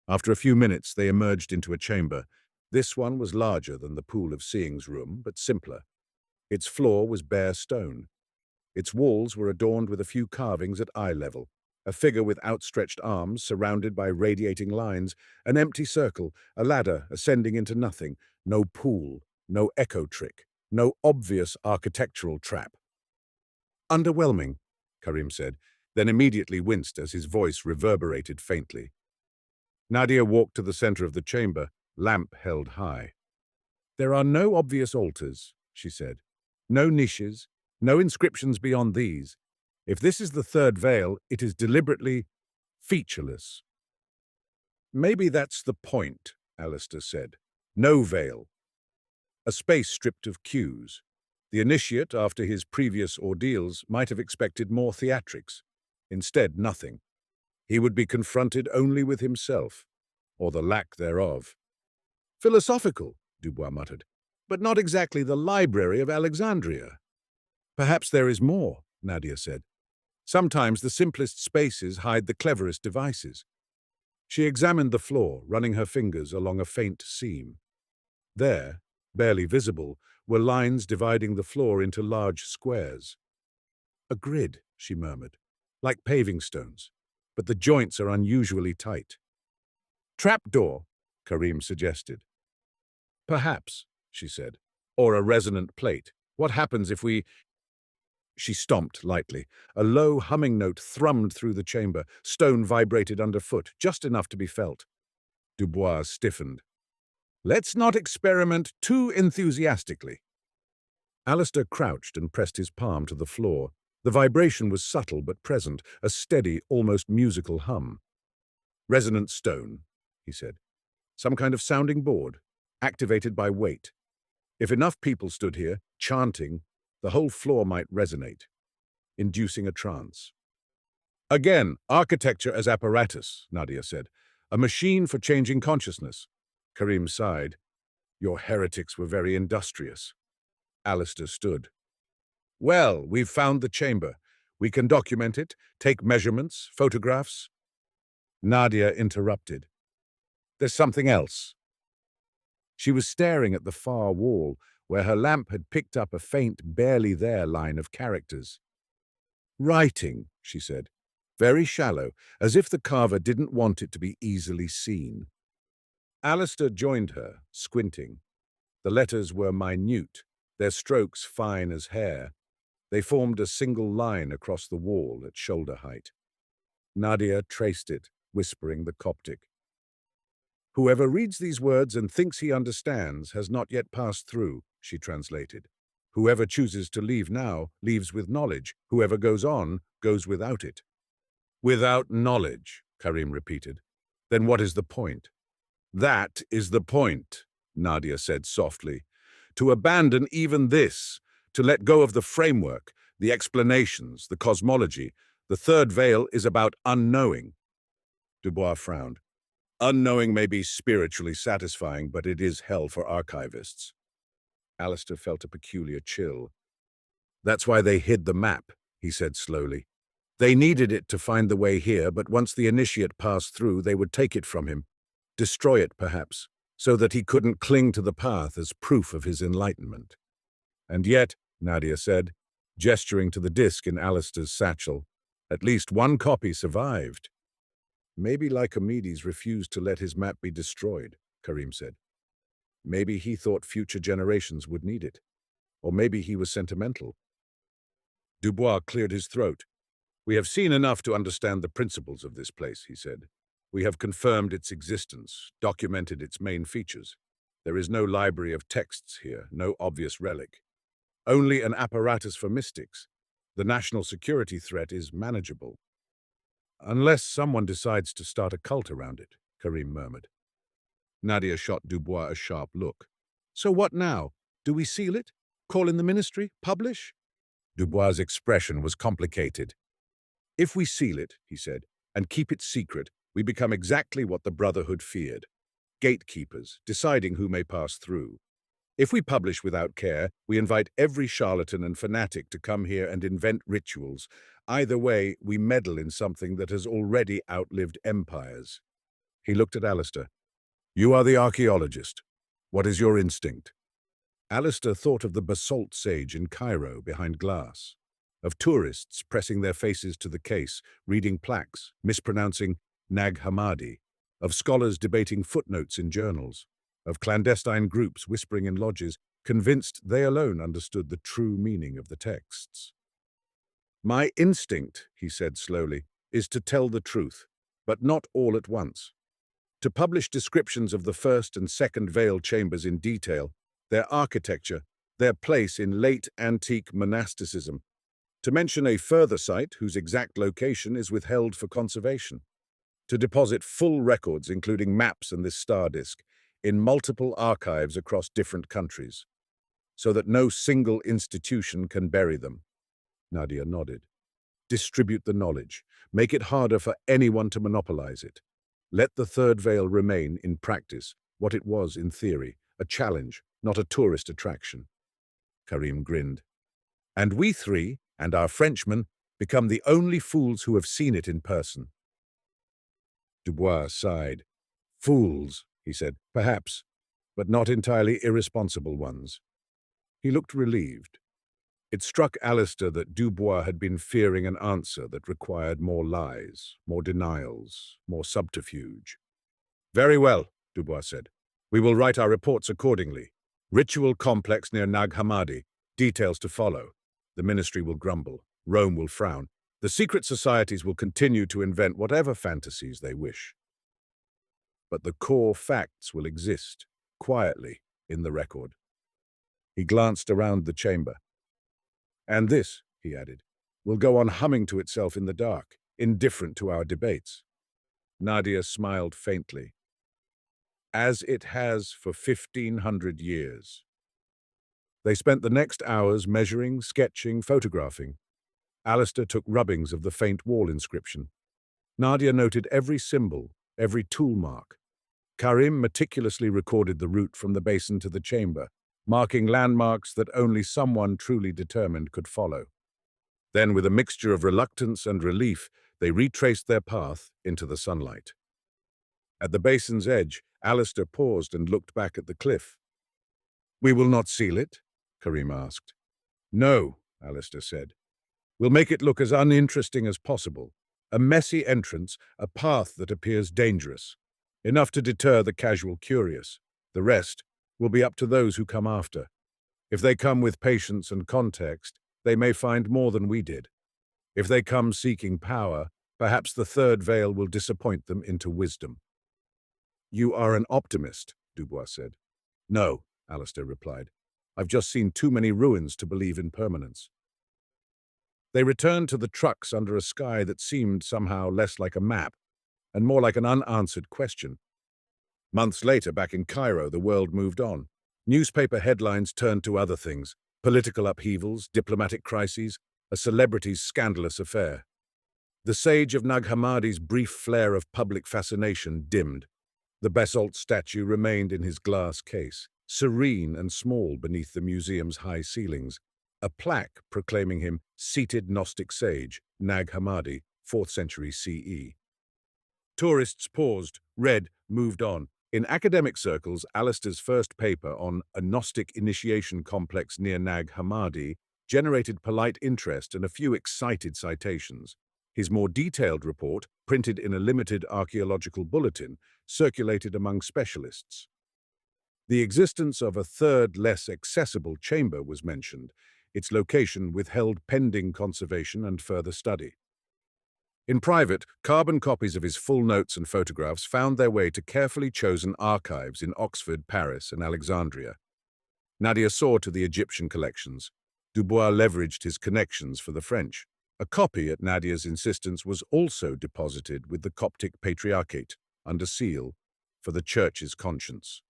Speaker 2: After a few minutes, they emerged into a chamber. This one was larger than the Pool of Seeing's room, but simpler. Its floor was bare stone. Its walls were adorned with a few carvings at eye level. A figure with outstretched arms surrounded by radiating lines, an empty circle, a ladder ascending into nothing, no pool, no echo trick. No obvious architectural trap. Underwhelming, Karim said, then immediately winced as his voice reverberated faintly. Nadia walked to the center of the chamber, lamp held high. There are no obvious altars, she said. No niches, no inscriptions beyond these. If this is the third veil, it is deliberately featureless. Maybe that's the point, Alistair said. No veil. A space stripped of cues. The initiate, after his previous ordeals, might have expected more theatrics. Instead, nothing. He would be confronted only with himself, or the lack thereof. Philosophical, Dubois muttered, but not exactly the Library of Alexandria. Perhaps there is more, Nadia said. Sometimes the simplest spaces hide the cleverest devices. She examined the floor, running her fingers along a faint seam. There, barely visible, were lines dividing the floor into large squares. A grid, she murmured, like paving stones, but the joints are unusually tight. Trapdoor, Karim suggested. Perhaps, she said, or a resonant plate. What happens if we... She stomped lightly. A low humming note thrummed through the chamber. Stone vibrated underfoot, just enough to be felt. Dubois stiffened. Let's not experiment too enthusiastically. Alistair crouched and pressed his palm to the floor. The vibration was subtle but present, a steady, almost musical hum. Resonant stone, he said. Some kind of sounding board, activated by weight. If enough people stood here, chanting, the whole floor might resonate, inducing a trance. Again, architecture as apparatus, Nadia said. A machine for changing consciousness. Karim sighed. Your heretics were very industrious. Alistair stood. Well, we've found the chamber. We can document it, take measurements, photographs. Nadia interrupted. There's something else. She was staring at the far wall, where her lamp had picked up a faint, barely there line of characters. Writing, she said. Very shallow, as if the carver didn't want it to be easily seen. Alistair joined her, squinting. The letters were minute, their strokes fine as hair. They formed a single line across the wall at shoulder height. Nadia traced it, whispering the Coptic. Whoever reads these words and thinks he understands has not yet passed through, she translated. Whoever chooses to leave now leaves with knowledge. Whoever goes on goes without it. Without knowledge, Karim repeated. Then what is the point? That is the point, Nadia said softly. To abandon even this, to let go of the framework, the explanations, the cosmology. The third veil is about unknowing. Dubois frowned. Unknowing may be spiritually satisfying, but it is hell for archivists. Alistair felt a peculiar chill. That's why they hid the map, he said slowly. They needed it to find the way here, but once the initiate passed through, they would take it from him. Destroy it, perhaps, so that he couldn't cling to the path as proof of his enlightenment. And yet, Nadia said, gesturing to the disc in Alistair's satchel, at least one copy survived. Maybe Lycomedes refused to let his map be destroyed, Karim said. Maybe he thought future generations would need it. Or maybe he was sentimental. Dubois cleared his throat. We have seen enough to understand the principles of this place, he said. We have confirmed its existence, documented its main features. There is no library of texts here, no obvious relic. Only an apparatus for mystics. The national security threat is manageable. Unless someone decides to start a cult around it, Karim murmured. Nadia shot Dubois a sharp look. So what now? Do we seal it? Call in the ministry? Publish? Dubois' expression was complicated. If we seal it, he said, and keep it secret, we become exactly what the Brotherhood feared. Gatekeepers, deciding who may pass through. If we publish without care, we invite every charlatan and fanatic to come here and invent rituals. Either way, we meddle in something that has already outlived empires. He looked at Alistair. You are the archaeologist. What is your instinct? Alistair thought of the basalt sage in Cairo behind glass, of tourists pressing their faces to the case, reading plaques, mispronouncing Nag Hammadi, of scholars debating footnotes in journals, of clandestine groups whispering in lodges. convinced they alone understood the true meaning of the texts. "My instinct," he said slowly, "is to tell the truth, but not all at once. To publish descriptions of the first and second veil chambers in detail, their architecture, their place in late antique monasticism. To mention a further site whose exact location is withheld for conservation. To deposit full records, including maps and this star disk, in multiple archives across different countries, so that no single institution can bury them." Nadia nodded. "Distribute the knowledge. Make it harder for anyone to monopolize it. Let the third veil remain, in practice, what it was in theory, a challenge, not a tourist attraction." Karim grinned. "And we three, and our Frenchmen, become the only fools who have seen it in person." Dubois sighed. "Fools," he said, "perhaps, but not entirely irresponsible ones." He looked relieved. It struck Alistair that Dubois had been fearing an answer that required more lies, more denials, more subterfuge. "Very well," Dubois said. "We will write our reports accordingly. Ritual complex near Nag Hammadi. Details to follow. The ministry will grumble. Rome will frown. The secret societies will continue to invent whatever fantasies they wish. But the core facts will exist, quietly, in the record." He glanced around the chamber. "And this," he added, "will go on humming to itself in the dark, indifferent to our debates." Nadia smiled faintly. "As it has for 1,500 years. They spent the next hours measuring, sketching, photographing. Alistair took rubbings of the faint wall inscription. Nadia noted every symbol, every tool mark. Karim meticulously recorded the route from the basin to the chamber, marking landmarks that only someone truly determined could follow. Then, with a mixture of reluctance and relief, they retraced their path into the sunlight. At the basin's edge, Alistair paused and looked back at the cliff. "We will not seal it?" Karim asked. "No," Alistair said. "We'll make it look as uninteresting as possible. A messy entrance, a path that appears dangerous. Enough to deter the casual curious. The rest will be up to those who come after. If they come with patience and context, they may find more than we did. If they come seeking power, perhaps the third veil will disappoint them into wisdom." "You are an optimist," Dubois said. "No," Alistair replied. "I've just seen too many ruins to believe in permanence." They returned to the trucks under a sky that seemed somehow less like a map and more like an unanswered question. Months later, back in Cairo, the world moved on. Newspaper headlines turned to other things: political upheavals, diplomatic crises, a celebrity's scandalous affair. The sage of Nag Hammadi's brief flare of public fascination dimmed. The basalt statue remained in his glass case, serene and small beneath the museum's high ceilings, a plaque proclaiming him seated Gnostic sage, Nag Hammadi, 4th century CE. Tourists paused, read, moved on. In academic circles, Alistair's first paper on a Gnostic initiation complex near Nag Hammadi generated polite interest and a few excited citations. His more detailed report, printed in a limited archaeological bulletin, circulated among specialists. The existence of a third, less accessible chamber was mentioned, its location withheld pending conservation and further study. In private, carbon copies of his full notes and photographs found their way to carefully chosen archives in Oxford, Paris, and Alexandria. Nadia saw to the Egyptian collections. Dubois leveraged his connections for the French. A copy, at Nadia's insistence, was also deposited with the Coptic Patriarchate, under seal, for the Church's conscience.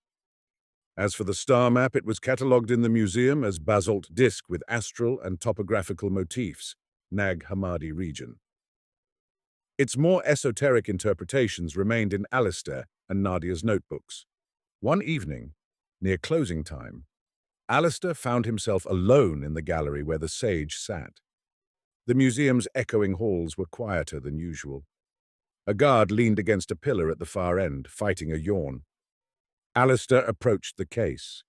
Speaker 2: As for the star map, it was catalogued in the museum as basalt disc with astral and topographical motifs, Nag Hammadi region. Its more esoteric interpretations remained in Alistair and Nadia's notebooks. One evening, near closing time, Alistair found himself alone in the gallery where the sage sat. The museum's echoing halls were quieter than usual. A guard leaned against a pillar at the far end, fighting a yawn. Alistair approached the case.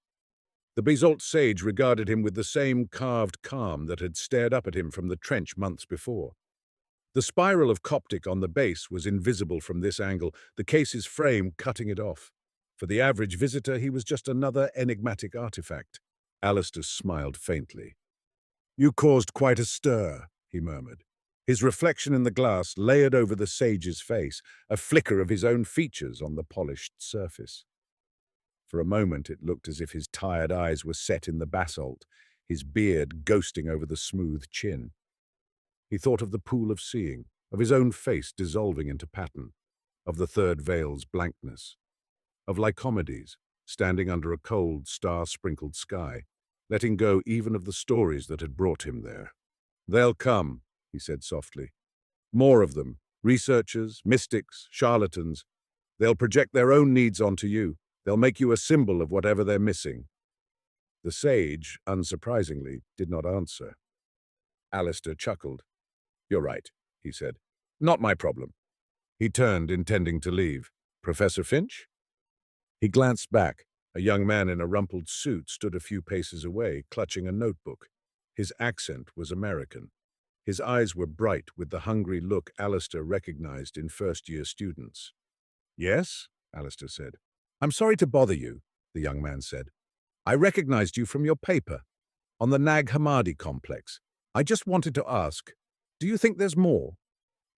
Speaker 2: The basalt sage regarded him with the same carved calm that had stared up at him from the trench months before. The spiral of Coptic on the base was invisible from this angle, the case's frame cutting it off. For the average visitor, he was just another enigmatic artifact. Alistair smiled faintly. "You caused quite a stir," he murmured. His reflection in the glass layered over the sage's face, a flicker of his own features on the polished surface. For a moment it looked as if his tired eyes were set in the basalt, his beard ghosting over the smooth chin. He thought of the pool of seeing, of his own face dissolving into pattern, of the third veil's blankness, of Lycomedes standing under a cold, star-sprinkled sky, letting go even of the stories that had brought him there. "They'll come," he said softly. "More of them, researchers, mystics, charlatans. They'll project their own needs onto you. They'll make you a symbol of whatever they're missing." The sage, unsurprisingly, did not answer. Alistair chuckled. "You're right," he said. "Not my problem." He turned, intending to leave. "Professor Finch?" He glanced back. A young man in a rumpled suit stood a few paces away, clutching a notebook. His accent was American. His eyes were bright with the hungry look Alistair recognized in first-year students. "Yes?" Alistair said. "I'm sorry to bother you," the young man said. "I recognized you from your paper on the Nag Hammadi complex. I just wanted to ask, do you think there's more,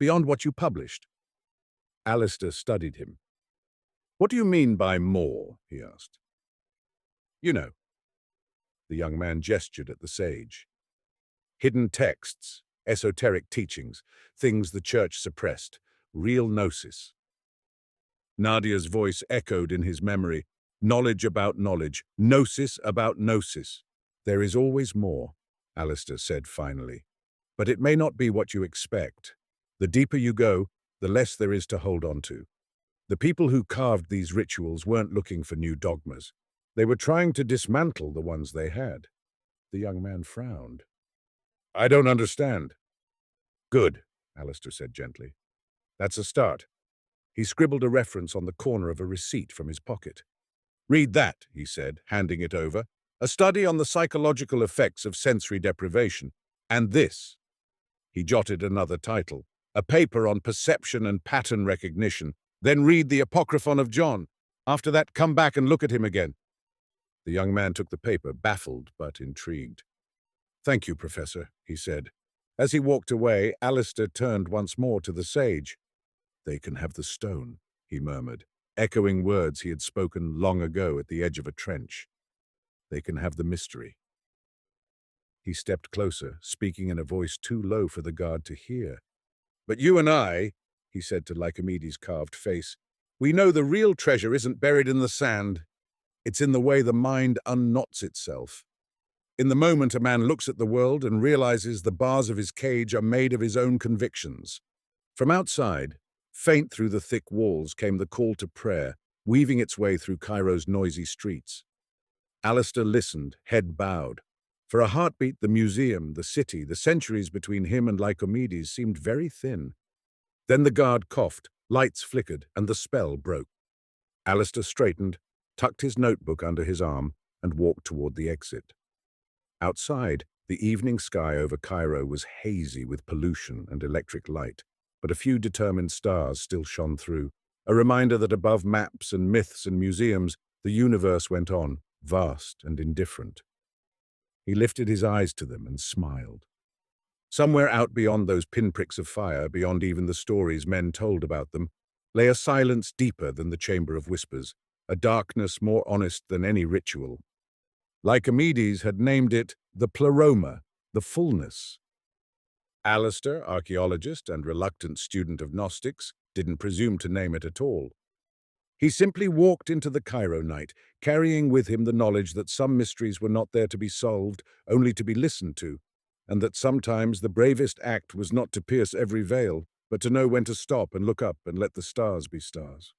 Speaker 2: beyond what you published?" Alistair studied him. "What do you mean by more?" he asked. "You know." The young man gestured at the sage. "Hidden texts, esoteric teachings, things the church suppressed, real gnosis." Nadia's voice echoed in his memory. "Knowledge about knowledge, gnosis about gnosis." "There is always more," Alistair said finally. "But it may not be what you expect. The deeper you go, the less there is to hold on to. The people who carved these rituals weren't looking for new dogmas. They were trying to dismantle the ones they had." The young man frowned. "I don't understand." "Good," Alistair said gently. "That's a start." He scribbled a reference on the corner of a receipt from his pocket. "Read that," he said, handing it over. "A study on the psychological effects of sensory deprivation. And this." He jotted another title. "A paper on perception and pattern recognition. Then read the Apocryphon of John. After that, come back and look at him again." The young man took the paper, baffled but intrigued. "Thank you, Professor," he said. As he walked away, Alistair turned once more to the sage. "They can have the stone," he murmured, echoing words he had spoken long ago at the edge of a trench. "They can have the mystery." He stepped closer, speaking in a voice too low for the guard to hear. "But you and I," he said to Lycomedes' carved face, "we know the real treasure isn't buried in the sand. It's in the way the mind unknots itself. In the moment a man looks at the world and realizes the bars of his cage are made of his own convictions." From outside, faint through the thick walls, came the call to prayer, weaving its way through Cairo's noisy streets. Alistair listened, head bowed. For a heartbeat, the museum, the city, the centuries between him and Lycomedes seemed very thin. Then the guard coughed, lights flickered, and the spell broke. Alistair straightened, tucked his notebook under his arm, and walked toward the exit. Outside, the evening sky over Cairo was hazy with pollution and electric light, but a few determined stars still shone through, a reminder that above maps and myths and museums, the universe went on, vast and indifferent. He lifted his eyes to them and smiled. Somewhere out beyond those pinpricks of fire, beyond even the stories men told about them, lay a silence deeper than the chamber of whispers, a darkness more honest than any ritual. Lycomedes had named it the pleroma, the fullness. Alistair, archaeologist and reluctant student of Gnostics, didn't presume to name it at all. He simply walked into the Cairo night, carrying with him the knowledge that some mysteries were not there to be solved, only to be listened to, and that sometimes the bravest act was not to pierce every veil, but to know when to stop and look up and let the stars be stars.